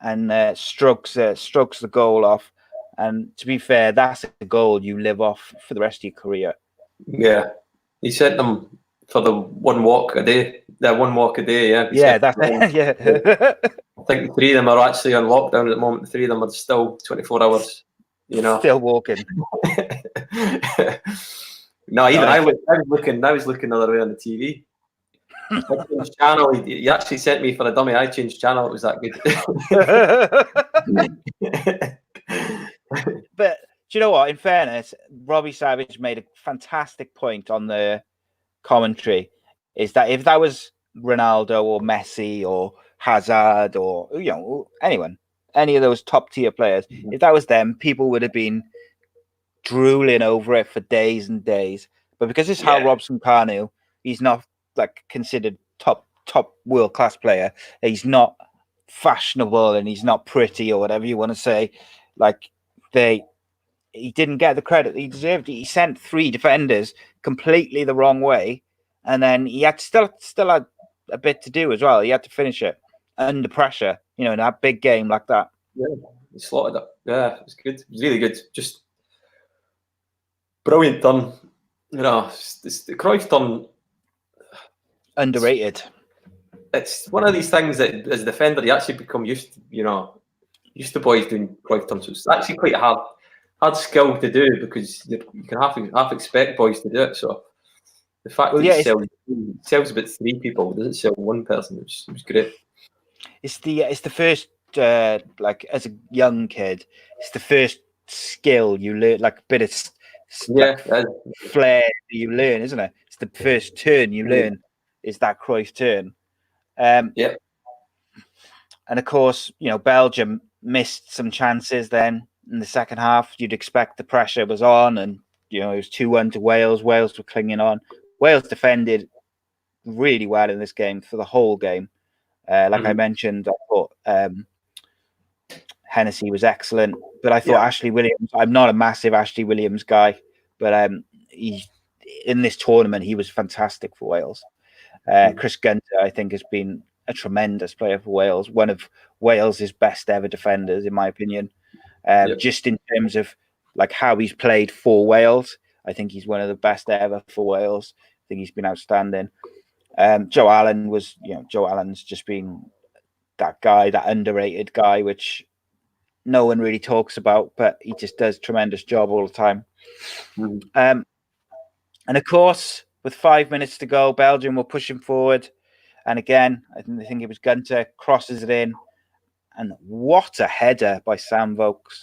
Speaker 2: and strokes the goal off. And to be fair, that's a goal you live off for the rest of your career.
Speaker 3: Yeah, he sent them for the one walk a day.
Speaker 2: Yeah, that's it. Yeah.
Speaker 3: I think the 3 of them are actually on lockdown at the moment. The 3 of them are still 24 hours.
Speaker 2: Still walking.
Speaker 3: No, even I was looking the other way on the TV. I changed channel. He actually sent me for a dummy. I changed channel. It was that
Speaker 2: good. But do you know what? In fairness, Robbie Savage made a fantastic point on the commentary. Is that if that was Ronaldo or Messi or Hazard or anyone, any of those top tier players, if that was them, people would have been drooling over it for days and days. But because it's Hal Robson-Kanu, he's not considered top world class player. He's not fashionable and he's not pretty or whatever you want to say. He didn't get the credit he deserved. He sent 3 defenders completely the wrong way, and then he had still had a bit to do as well. He had to finish it. under pressure, in that big game like that.
Speaker 3: Yeah, he slotted it. Yeah, it was good. It was really good. Just brilliant turn. The Cruyff turn.
Speaker 2: Underrated.
Speaker 3: It's one of these things that, as a defender, you actually become used to. Used to boys doing Cruyff turns. So it's actually quite a hard skill to do, because you can half expect boys to do it. So the fact that he sells about 3 people, doesn't sell one person. It was great.
Speaker 2: It's the first like as a young kid, it's the first skill you learn, like a bit of flair that you learn, isn't it? It's the first turn you learn is that Cruyff turn.
Speaker 3: Yeah.
Speaker 2: And of course, Belgium missed some chances then in the second half. You'd expect the pressure was on, and it was 2-1 to Wales. Wales were clinging on. Wales defended really well in this game for the whole game. I mentioned, I thought Hennessy was excellent, but I thought Ashley Williams. I'm not a massive Ashley Williams guy, but in this tournament he was fantastic for Wales. Chris Gunter, I think, has been a tremendous player for Wales. One of Wales's best ever defenders, in my opinion. Just in terms of how he's played for Wales, I think he's one of the best ever for Wales. I think he's been outstanding. Joe Allen's just been that guy, that underrated guy, which no one really talks about, but he just does a tremendous job all the time. And of course, with 5 minutes to go, Belgium were pushing forward. And again, I think it was Gunter crosses it in. And what a header by Sam Vokes.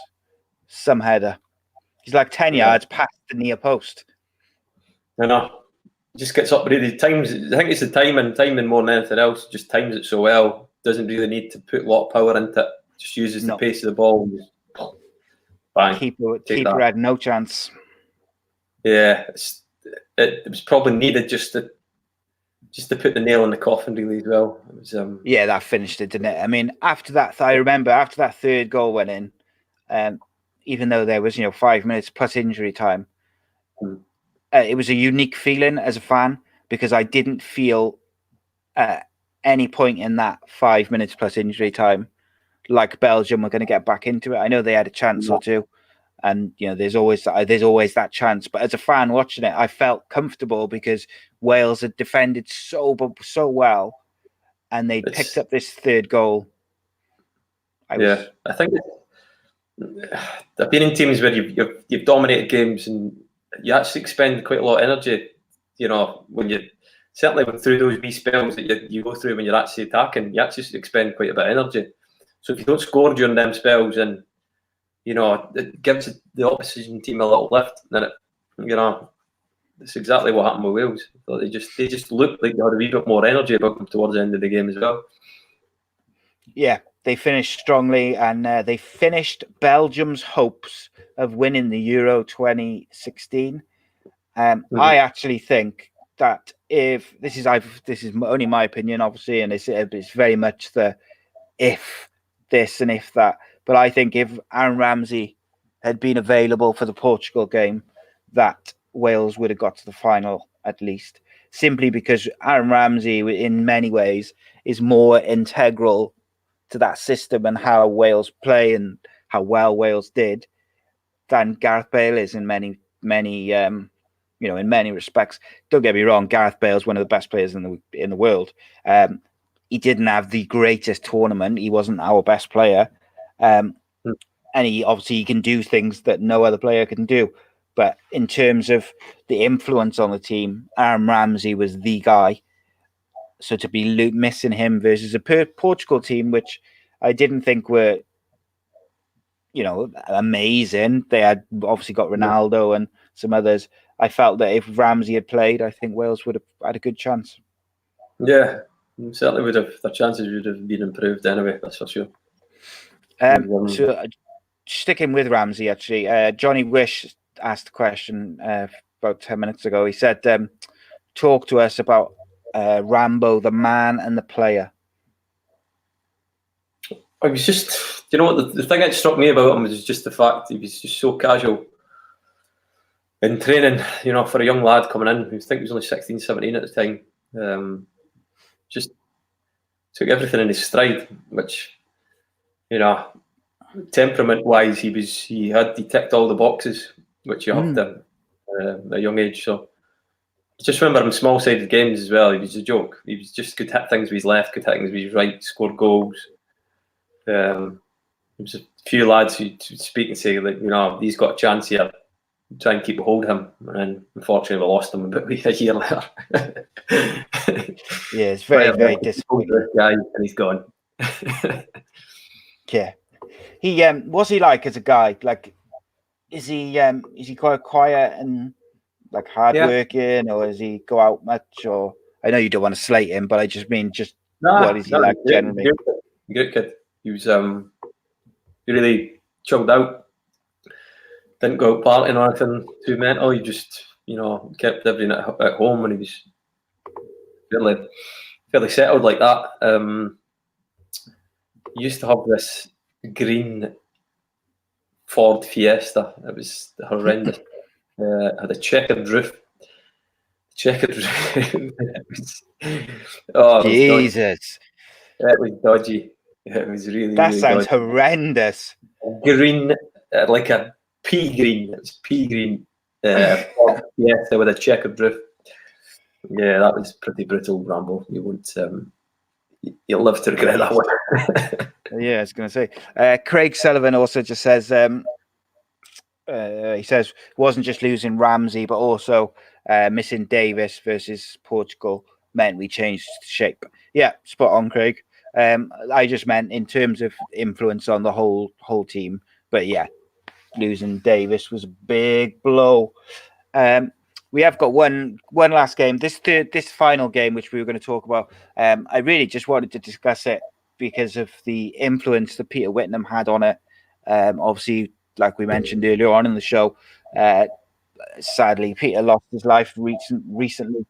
Speaker 2: Some header. He's like 10 yards past the near post.
Speaker 3: I know. Just gets up really. I think it's the timing more than anything else. Just times it so well. Doesn't really need to put a lot of power into it. Just uses the pace of the ball. And just, bang.
Speaker 2: Keeper had no chance.
Speaker 3: Yeah, it was probably needed just to put the nail in the coffin, really, as well. It was,
Speaker 2: that finished it, didn't it? I mean, after that, I remember after that third goal went in, even though there was 5 minutes plus injury time, it was a unique feeling as a fan, because I didn't feel at any point in that 5 minutes plus injury time like Belgium were going to get back into it. I know they had a chance or two, and there's always that chance. But as a fan watching it, I felt comfortable because Wales had defended so well, and they picked up this third goal.
Speaker 3: I think I've been in teams where you've dominated games and you actually expend quite a lot of energy. When you certainly through those wee spells that you go through when you're actually attacking, you actually expend quite a bit of energy. So if you don't score during them spells, and it gives the opposition team a little lift, then it's exactly what happened with Wales. They just looked like they had a wee bit more energy about them towards the end of the game as well.
Speaker 2: Yeah, they finished strongly, and they finished Belgium's hopes of winning the Euro 2016. I actually think that if this is only my opinion, obviously, and it's very much the if this and if that. But I think if Aaron Ramsey had been available for the Portugal game, that Wales would have got to the final at least. Simply because Aaron Ramsey, in many ways, is more integral to that system and how Wales play and how well Wales did than Gareth Bale is in many respects. Don't get me wrong, Gareth Bale is one of the best players in the world. He didn't have the greatest tournament. He wasn't our best player. And he obviously can do things that no other player can do. But in terms of the influence on the team, Aaron Ramsey was the guy. So to be missing him versus a Portugal team, which I didn't think were, amazing. They had obviously got Ronaldo and some others. I felt that if Ramsey had played, I think Wales would have had a good chance.
Speaker 3: Yeah, certainly would have. The chances would have been improved anyway, that's for sure.
Speaker 2: So sticking with Ramsey, actually, Johnny Wish asked a question about 10 minutes ago. He said, talk to us about Rambo, the man and the player.
Speaker 3: I was just, the thing that struck me about him was just the fact he was just so casual in training, for a young lad coming in, who I think he was only 16, 17 at the time. Just took everything in his stride, which, you know, temperament-wise, he ticked all the boxes, which you have to at a young age. So I just remember him small-sided games as well. He was a joke. He was just could hit things with his left, could hit things with his right, score goals. There was a few lads who speak and say, like, you know, he's got a chance here. Try and keep a hold of him, and then unfortunately we lost him about a year later.
Speaker 2: Yeah, it's very disappointing.
Speaker 3: This guy, and he's gone.
Speaker 2: Yeah, he what's he like as a guy? Like, is he quite quiet and like hardworking, or does he go out much? Or I know you don't want to slate him, but I just mean what is he like generally?
Speaker 3: Good kid. He was really chilled out. Didn't go out partying or anything too mental. He just, you know, kept everything at home, and he was fairly settled like that. He used to have this green Ford Fiesta. It was horrendous. Had a checkered roof.
Speaker 2: Jesus.
Speaker 3: It was dodgy. It was really.
Speaker 2: That
Speaker 3: really
Speaker 2: sounds
Speaker 3: dodgy.
Speaker 2: horrendous.
Speaker 3: Green, like a pea green. It was pea green. Ford Fiesta with a checkered roof. Yeah, that was pretty brutal, Rambo. You won't. You'll live to regret that one.
Speaker 2: Yeah, I was going to say. Craig Sullivan also just says, he says, wasn't just losing Ramsey, but also missing Davis versus Portugal meant we changed shape. Yeah, spot on, Craig. I just meant in terms of influence on the whole team. But yeah, losing Davis was a big blow. We have got one last game. This final game, which we were going to talk about. I really just wanted to discuss it because of the influence that Peter Whittingham had on it. Obviously, like we mentioned earlier on in the show, sadly, Peter lost his life recently.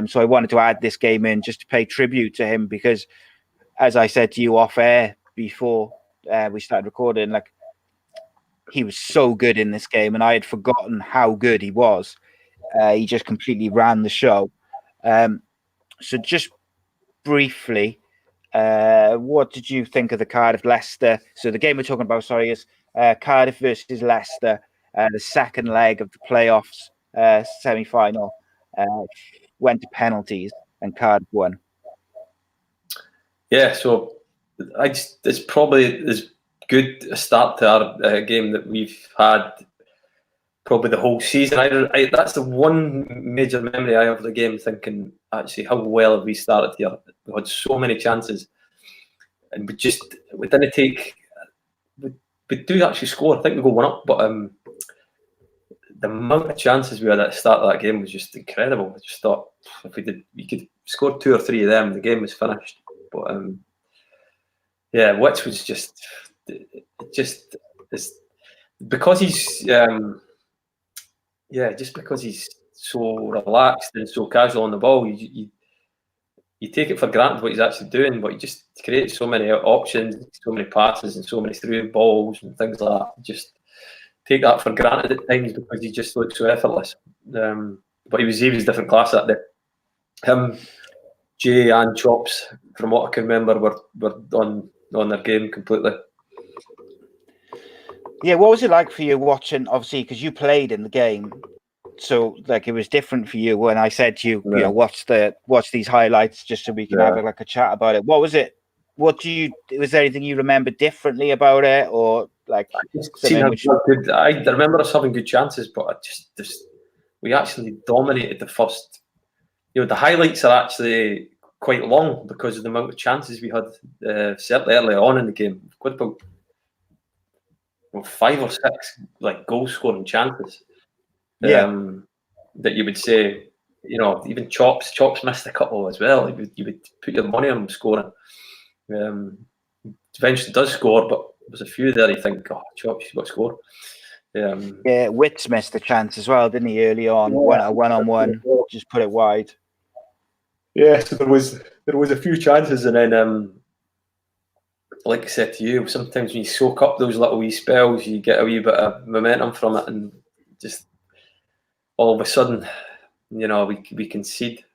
Speaker 2: So I wanted to add this game in just to pay tribute to him because, as I said to you off air before we started recording, like he was so good in this game, and I had forgotten how good he was. He just completely ran the show. So just briefly, what did you think of the Cardiff Leicester? So the game we're talking about, is Cardiff versus Leicester, the second leg of the playoffs semi-final. Went to penalties and Cardiff won.
Speaker 3: Yeah, so it's probably as good a start to our game that we've had probably the whole season. That's the one major memory I have of the game, thinking actually how well have we started here. We had so many chances, and we didn't take. We do actually score. I think we go 1-up, but the amount of chances we had at the start of that game was just incredible. I just thought if we could score 2 or 3 of them, the game was finished. But yeah, Witts was just because he's just because he's so relaxed and so casual on the ball, you take it for granted what he's actually doing, but he just creates so many options, so many passes, and so many through balls and things like that. Just take that for granted at times because he just looks so effortless. But he was different class that day. Him, Jay, and Chops, from what I can remember, were on their game completely.
Speaker 2: Yeah, what was it like for you watching? Obviously, because you played in the game, so like it was different for you. When I said to you, you know, watch these highlights just so we can have like a chat about it. What was it? Was there anything you remember differently about it, or like?
Speaker 3: I remember us having good chances, but we actually dominated the first. You know, the highlights are actually quite long because of the amount of chances we had. Certainly early on in the game, we've got about 5 or 6 like goal scoring chances. That you would say, you know, even Chops missed a couple as well. You would put your money on him scoring. Eventually does score, but there's a few there you think, oh, Chops, you've got to score.
Speaker 2: Yeah, Witts missed a chance as well, didn't he, early on? One-on-one, just put it wide.
Speaker 3: Yeah, so there was a few chances, and then like I said to you, sometimes when you soak up those little wee spells, you get a wee bit of momentum from it, and just all of a sudden, you know, we concede.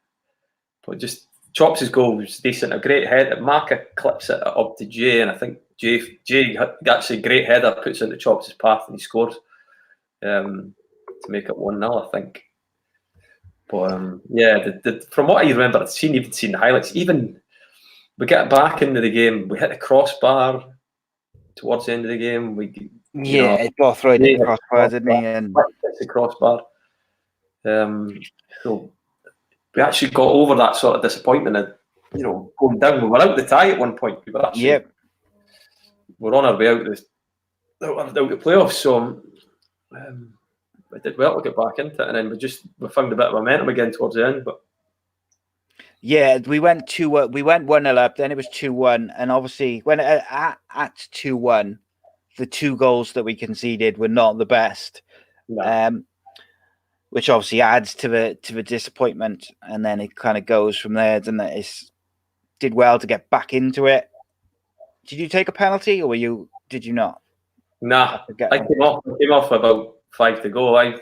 Speaker 3: But just Chops' goal was decent, a great header. Maka clips it up to Jay, and I think Jay actually great header, puts it into Chops' path, and he scores to make it 1-0, I think. But yeah, from what I remember, I'd seen the highlights. Even we get back into the game, we hit the crossbar towards the end of the game.
Speaker 2: It both right in the crossbar, didn't he? And
Speaker 3: it's the crossbar. So we actually got over that sort of disappointment and going down. We were out the tie at one point. We were actually we're on our way out the playoffs. So we did well to get back into it, and then we found a bit of momentum again towards the end. But
Speaker 2: yeah, we went 1-0 up, then it was 2-1, and obviously when at 2-1, the 2 goals that we conceded were not the best.
Speaker 3: No.
Speaker 2: Which obviously adds to the disappointment, and then it kind of goes from there. And it did well to get back into it. Did you take a penalty, or did you not?
Speaker 3: Nah, I came off about 5 to go. I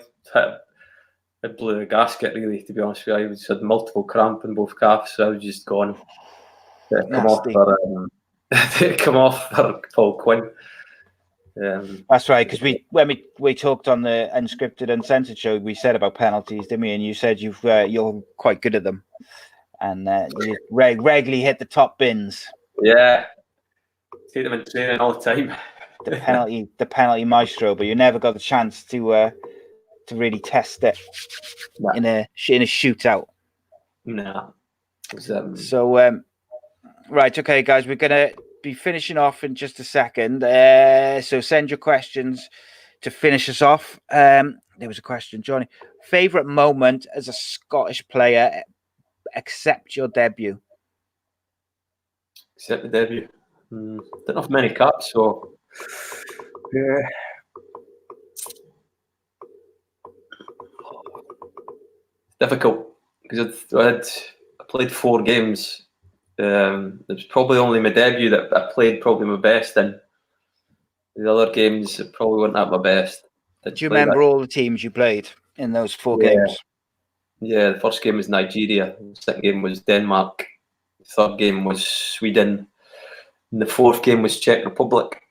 Speaker 3: blew a gasket, really, to be honest with you. I just had multiple cramp in both calves, so I was just gone. Come off for Paul Quinn.
Speaker 2: That's right, because when we talked on the Unscripted Uncensored show, we said about penalties, didn't we? And you said you're quite good at them, and you regularly hit the top bins.
Speaker 3: Yeah, take them in training all the time.
Speaker 2: the penalty maestro, but you never got the chance to really test it in a shootout.
Speaker 3: No.
Speaker 2: So right, okay, guys, we're gonna be finishing off in just a second. So send your questions to finish us off. There was a question, Johnny. Favorite moment as a Scottish player, except your debut?
Speaker 3: Except the debut. Didn't have many caps, so yeah. Difficult because I played 4 games. It was probably only my debut that I played probably my best in. The other games probably weren't at my best.
Speaker 2: Do you remember all the teams you played in those 4 games?
Speaker 3: Yeah, the first game was Nigeria. The second game was Denmark. The third game was Sweden. And the fourth game was Czech Republic.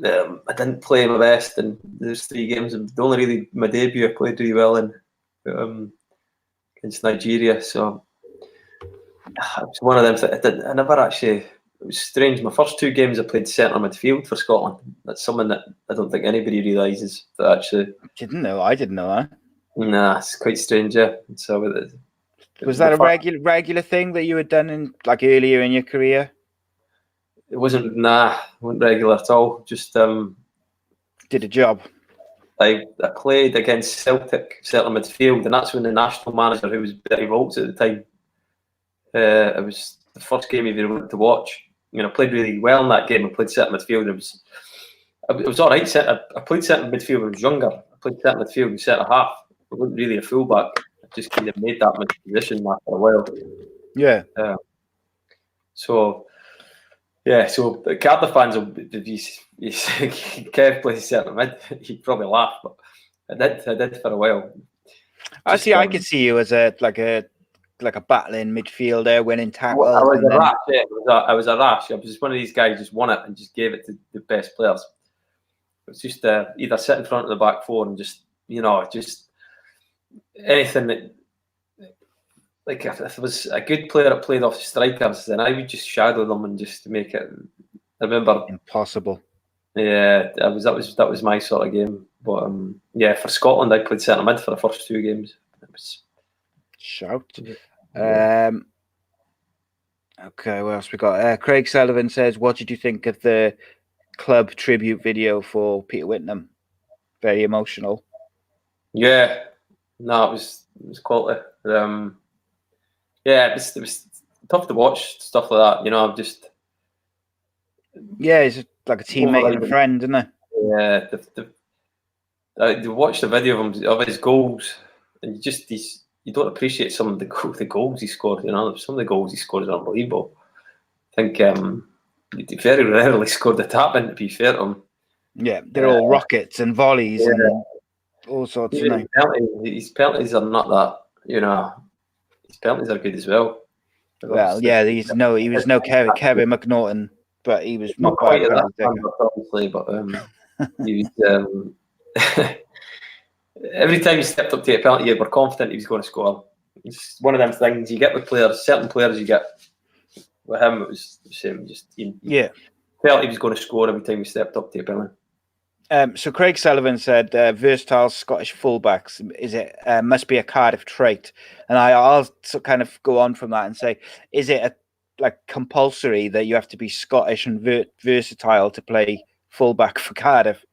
Speaker 3: I didn't play my best in those 3 games. The only really my debut I played really well in against Nigeria. So it was one of them. I never actually. It was strange. My first 2 games I played centre midfield for Scotland. That's something that I don't think anybody realises. That actually.
Speaker 2: I didn't know that.
Speaker 3: Nah, it's quite strange. Yeah. So
Speaker 2: was that a regular thing that you had done in earlier in your career?
Speaker 3: It wasn't. Nah, it wasn't regular at all. Just
Speaker 2: did a job.
Speaker 3: I played against Celtic centre midfield, and that's when the national manager, who was Barry Volts at the time, it was the first game he ever went to watch. I played really well in that game. I played centre midfield. It was all right. I played centre midfield when I was younger. I played centre midfield and centre half. I wasn't really a fullback. I just kind of made that position after a while.
Speaker 2: Yeah.
Speaker 3: So the Cardiff fans will, if Kev plays centre mid, he'd probably laugh, but I did for a while.
Speaker 2: I could see you as a battling midfielder, winning tackles.
Speaker 3: I was a rash. Yeah, I was a rash. I was just one of these guys just won it and just gave it to the best players. It was just either sit in front of the back 4 and just anything that. Like if it was a good player that played off strikers, then I would just shadow them and just make it. I remember
Speaker 2: impossible.
Speaker 3: Yeah, that was my sort of game. But for Scotland, I played centre mid for the first 2 games. It was
Speaker 2: shout. Okay, what else we got? Craig Sullivan says, "What did you think of the club tribute video for Peter Whittingham? Very emotional."
Speaker 3: Yeah, no, it was quality. Yeah, it was tough to watch stuff like that.
Speaker 2: He's like a teammate and a friend, isn't he?
Speaker 3: Yeah, to watch the video of his goals, and you don't appreciate some of the goals he scored. Some of the goals he scored is unbelievable. I think he very rarely scored a tap in, to be fair to him.
Speaker 2: Yeah, they're all rockets and volleys and all sorts of things.
Speaker 3: His penalties are not that. His penalties are good as well.
Speaker 2: Well, yeah, he was no Kevin McNaughton, but he was not
Speaker 3: quite
Speaker 2: bad.
Speaker 3: at that standard, obviously, but he was. Every time he stepped up to a penalty, you were confident he was going to score. It's one of them things you get with players. Certain players you get. With him, it was the same. Just you felt he was going to score every time he stepped up to a penalty.
Speaker 2: So Craig Sullivan said, "Versatile Scottish fullbacks is it must be a Cardiff trait," and I'll kind of go on from that and say, is it compulsory that you have to be Scottish and versatile to play fullback for Cardiff?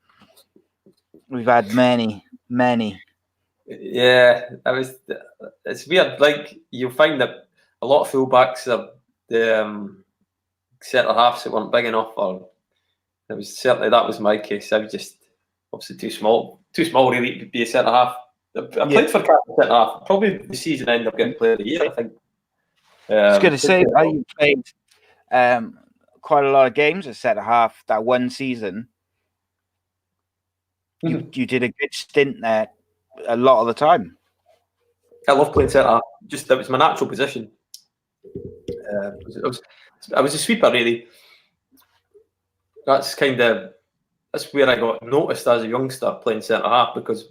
Speaker 2: We've had many.
Speaker 3: Yeah, it's weird. Like you'll find that a lot of fullbacks are the centre halves that weren't big enough, or that was my case. I was just obviously too small really to be a centre half. I played for Cardiff centre half. Probably the season ended up getting player of the year, I think.
Speaker 2: I was going to say, you played quite a lot of games at centre half that one season. You did a good stint there a lot of the time.
Speaker 3: I love playing centre half. Just that was my natural position. I was a sweeper really. That's where I got noticed as a youngster playing centre half, because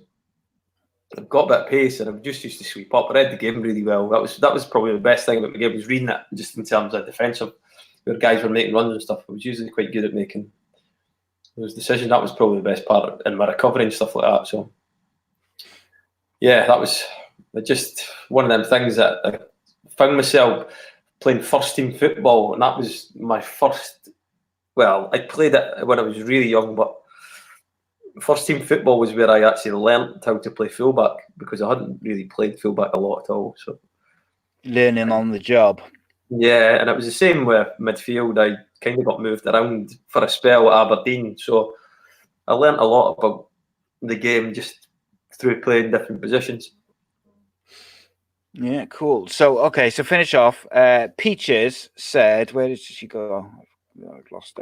Speaker 3: I've got a bit of pace and I just used to sweep up. I read the game really well. That was probably the best thing about my game, was reading it, just in terms of defensive, where guys were making runs and stuff. I was usually quite good at making those decisions. That was probably the best part in my recovery and stuff like that. So yeah, that was just one of them things that I found myself playing first team football, and that was my first. Well, I played it when I was really young, but first team football was where I actually learnt how to play fullback, because I hadn't really played fullback a lot at all. So
Speaker 2: learning on the job.
Speaker 3: Yeah, and it was the same with midfield. I kind of got moved around for a spell at Aberdeen, so I learnt a lot about the game just through playing different positions.
Speaker 2: Yeah, cool. So finish off. Peaches said, where did she go? I've lost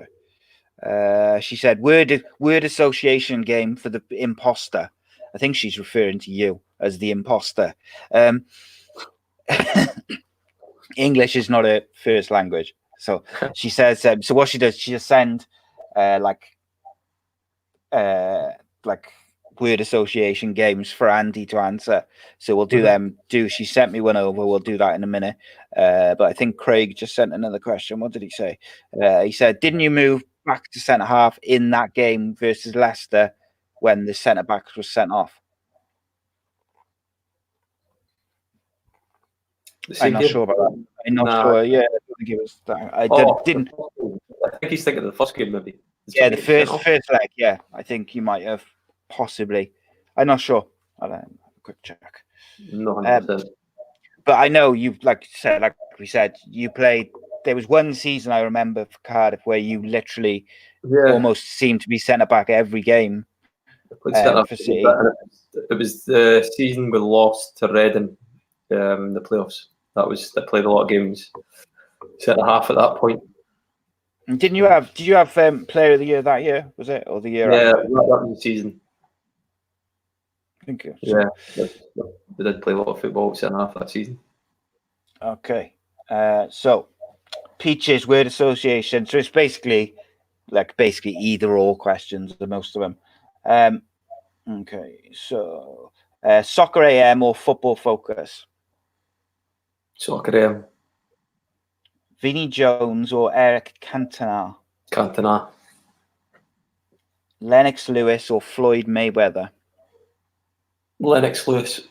Speaker 2: her. She said, word association game for the imposter. I think she's referring to you as the imposter. English is not her first language. So she says, so what she does, she just send word association games for Andy to answer. So we'll do them. She sent me one over. We'll do that in a minute. But I think Craig just sent another question. What did he say? He said, didn't you move back to centre half in that game versus Leicester when the centre back was sent off? I'm not sure about that. I'm not sure. Yeah, I think it was that. I didn't.
Speaker 3: I think he's thinking of the first game, maybe.
Speaker 2: Yeah, the first leg. Yeah, I think you might have possibly. I'm not sure. I'll have a quick check.
Speaker 3: No,
Speaker 2: but I know you've like we said, you played. There was one season I remember for Cardiff where you literally almost seemed to be centre back every game.
Speaker 3: For City. It was the season we lost to Reading, the playoffs. I played a lot of games centre half at that point.
Speaker 2: And did you have player of the year that year? Was it, or the year?
Speaker 3: Yeah,
Speaker 2: after?
Speaker 3: that was the season.
Speaker 2: Thank you.
Speaker 3: Yeah, we did play a lot of football centre half that season. Okay.
Speaker 2: So Peaches word association. So it's basically either or questions, most of them. Okay. So Soccer AM or Football Focus?
Speaker 3: Soccer AM.
Speaker 2: Vinnie Jones or Eric Cantona?
Speaker 3: Cantona.
Speaker 2: Lennox Lewis or Floyd Mayweather?
Speaker 3: Lennox Lewis.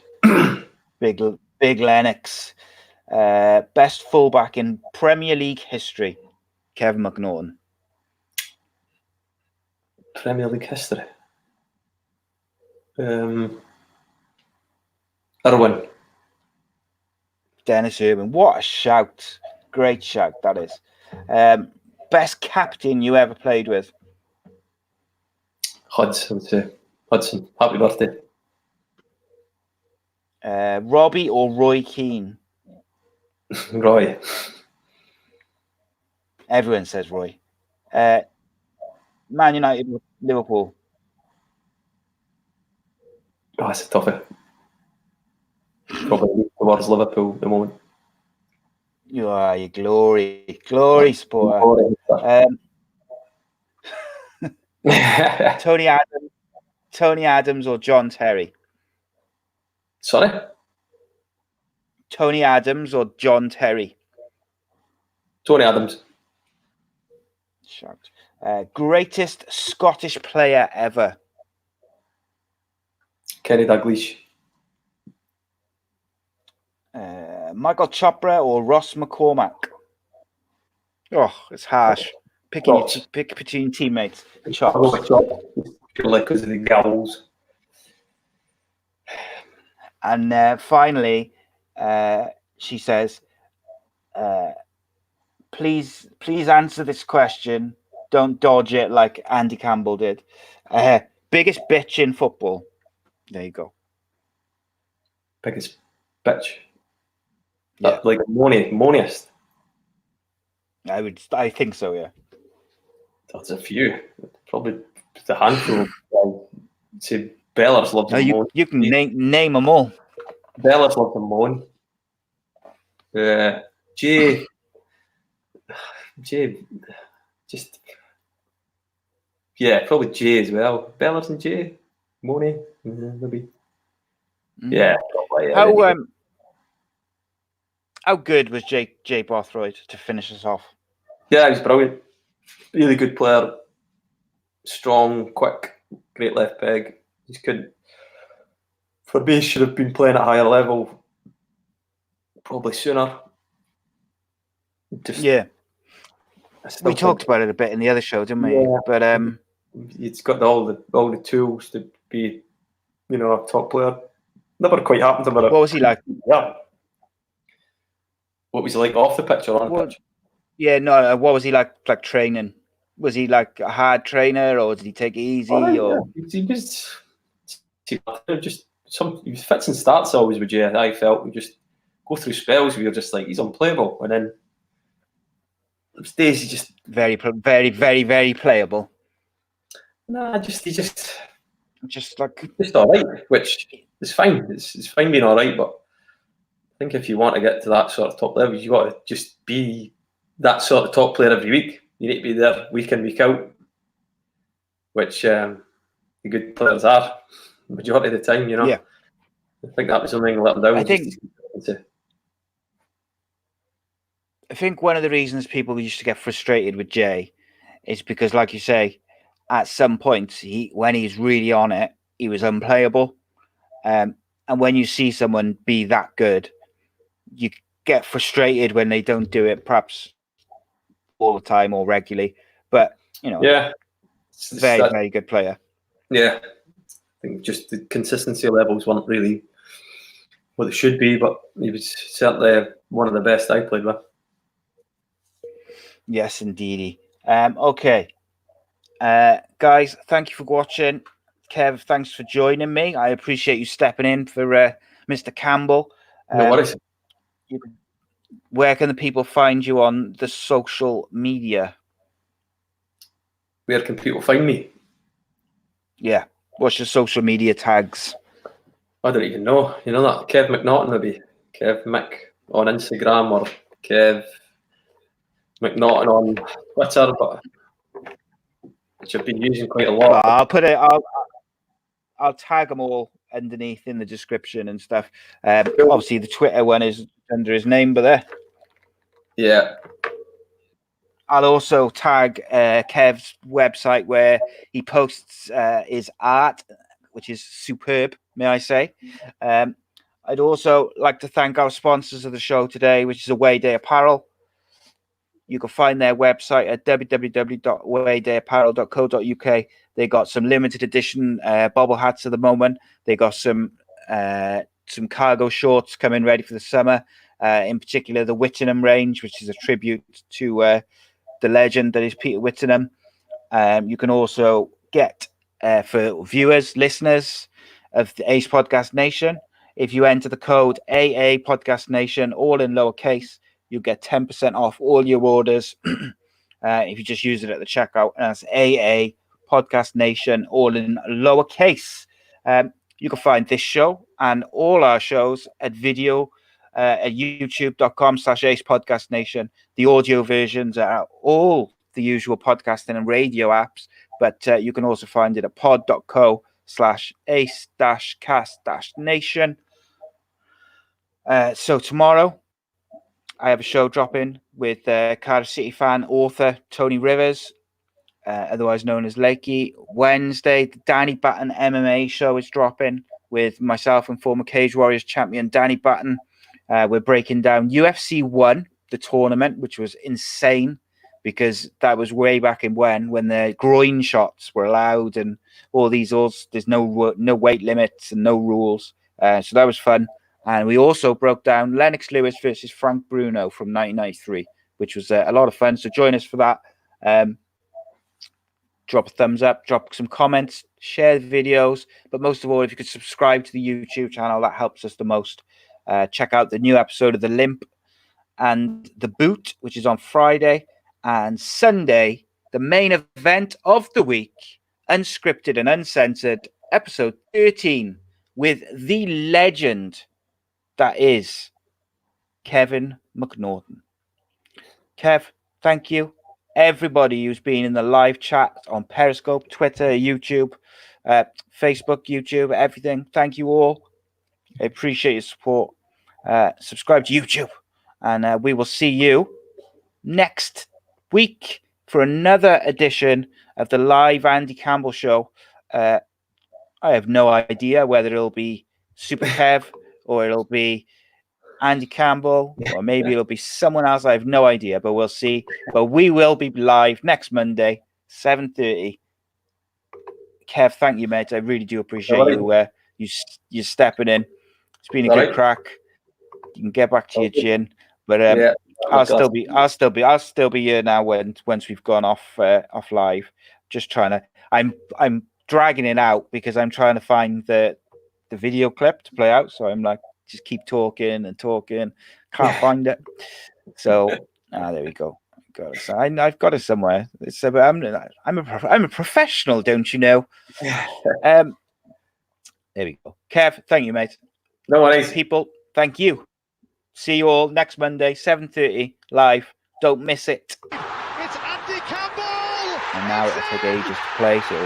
Speaker 2: Big Lennox. Best fullback in Premier League history? Kevin McNaughton.
Speaker 3: Premier League history. Irwin.
Speaker 2: Dennis Irwin. What a shout. Great shout, that is. Best captain you ever played with?
Speaker 3: Hudson, I would say. Hudson. Happy birthday.
Speaker 2: Robbie or Roy Keane?
Speaker 3: Roy.
Speaker 2: Everyone says Roy. Man United or Liverpool?
Speaker 3: Oh, that's a toughie. Probably towards Liverpool at the moment.
Speaker 2: You are your glory supporter. Tony Adams or John Terry?
Speaker 3: Sorry?
Speaker 2: Tony Adams or John Terry?
Speaker 3: Tony Adams.
Speaker 2: Shocked. Greatest Scottish player ever?
Speaker 3: Kenny Dalglish.
Speaker 2: Michael Chopra or Ross McCormack? Oh, it's harsh. Pick between teammates. Chops.
Speaker 3: Purely because of the goals.
Speaker 2: And finally, she says, please answer this question. Don't dodge it like Andy Campbell did. Biggest bitch in football? There you go.
Speaker 3: Biggest bitch?
Speaker 2: Yeah.
Speaker 3: Like moaniest?
Speaker 2: I think so, yeah.
Speaker 3: That's a few. Probably a handful. I'd say Bellers loves to moan.
Speaker 2: You can name them all.
Speaker 3: Bellers loves to moan. Jay, just... Yeah, probably Jay as well. Bellers and Jay. Mooney, maybe. Yeah, probably.
Speaker 2: How good was Jay Bothroyd to finish us off?
Speaker 3: Yeah, he was brilliant. Really good player. Strong, quick, great left peg. Just couldn't. For me, should have been playing at a higher level. Probably sooner.
Speaker 2: We talked about it a bit in the other show, didn't we?
Speaker 3: Yeah.
Speaker 2: But
Speaker 3: he's got all the tools to be, a top player. Never quite happened to him.
Speaker 2: What was he like?
Speaker 3: Yeah. What was he like off the pitch or on the pitch?
Speaker 2: Yeah, no. What was he like training? Was he like a hard trainer, or did he take it easy?
Speaker 3: He was just he was fits and starts always with Jay. I felt we just go through spells. We were just like he's unplayable, and then some days he just
Speaker 2: very, very, very, very playable.
Speaker 3: Nah, he's just
Speaker 2: all
Speaker 3: right, which is fine. It's fine being all right, but I think if you want to get to that sort of top level, you got to just be that sort of top player every week. You need to be there week in, week out, which the good players are majority of the time.
Speaker 2: Yeah.
Speaker 3: I think that was something let them down.
Speaker 2: I think one of the reasons people used to get frustrated with Jay is because, like you say, at some points, when he's really on it, he was unplayable. And when you see someone be that good, you get frustrated when they don't do it, perhaps all the time or regularly. But,
Speaker 3: yeah,
Speaker 2: very, very good player.
Speaker 3: Yeah. I think just the consistency levels weren't really what it should be, but he was certainly one of the best I played with.
Speaker 2: Yes, indeedy. Okay. Guys, thank you for watching. Kev, thanks for joining me. I appreciate you stepping in for Mr. Campbell.
Speaker 3: No worries.
Speaker 2: Where can the people find you on the social media?
Speaker 3: Where can people find me?
Speaker 2: Yeah. What's your social media tags?
Speaker 3: I don't even know. You know that? Kev McNaughton, maybe. Kev Mick on Instagram or Kev McNaughton on Twitter, but which I've been using quite a lot.
Speaker 2: I'll tag them all underneath in the description and stuff. Obviously, the Twitter one is under his name, but there.
Speaker 3: Yeah.
Speaker 2: I'll also tag Kev's website where he posts his art, which is superb, may I say. I'd also like to thank our sponsors of the show today, which is Away Day Apparel. You can find their website at www.awaydayapparel.co.uk. They got some limited edition bobble hats at the moment. They got some cargo shorts coming ready for the summer. In particular, the Whittingham range, which is a tribute to the legend that is Peter Whittingham. You can also get, for viewers, listeners of the Ace Podcast Nation, if you enter the code AA Podcast Nation, all in lowercase, you'll get 10% off all your orders if you just use it at the checkout. And that's AA Podcast Nation, all in lowercase. You can find this show and all our shows at video at youtube.com/AcePodcastNation. The audio versions are all the usual podcasting and radio apps, but you can also find it at pod.co/ace-cast-nation. So tomorrow, I have a show dropping with Cardiff City fan author Tony Rivers, otherwise known as Lakey. Wednesday, the Danny Batten MMA show is dropping with myself and former Cage Warriors champion Danny Batten. We're breaking down UFC 1, the tournament, which was insane because that was way back in when the groin shots were allowed and there's no weight limits and no rules. So that was fun. And we also broke down Lennox Lewis versus Frank Bruno from 1993, which was a lot of fun. So join us for that. Drop a thumbs up, drop some comments, share the videos. But most of all, if you could subscribe to the YouTube channel, that helps us the most. Check out the new episode of The Limp and The Boot, which is on Friday. And Sunday, the main event of the week, unscripted and uncensored, episode 13, with the legend that is Kevin McNaughton. Kev, thank you. Everybody who's been in the live chat on Periscope, Twitter, YouTube, Facebook, YouTube, everything. Thank you all. I appreciate your support. Subscribe to YouTube. And we will see you next week for another edition of the live Andy Campbell show. I have no idea whether it'll be Super Kev or it'll be Andy Campbell, or maybe it'll be someone else. I have no idea, but we'll see. But we will be live next Monday, 7:30. Kev, thank you, mate. I really do appreciate you stepping in. It's been a good crack. You can get back to your gin, but I'll still be here now once we've gone off live. Just trying to. I'm dragging it out because I'm trying to find the video clip to play out. So I'm like, just keep talking and talking. Can't find it. So there we go. I've got it somewhere. I'm a professional, don't you know? There we go. Kev, thank you, mate.
Speaker 3: No worries.
Speaker 2: People, thank you. See you all next Monday, 7:30 live. Don't miss it.
Speaker 1: It's Andy Campbell.
Speaker 2: And now it'll take ages to play, so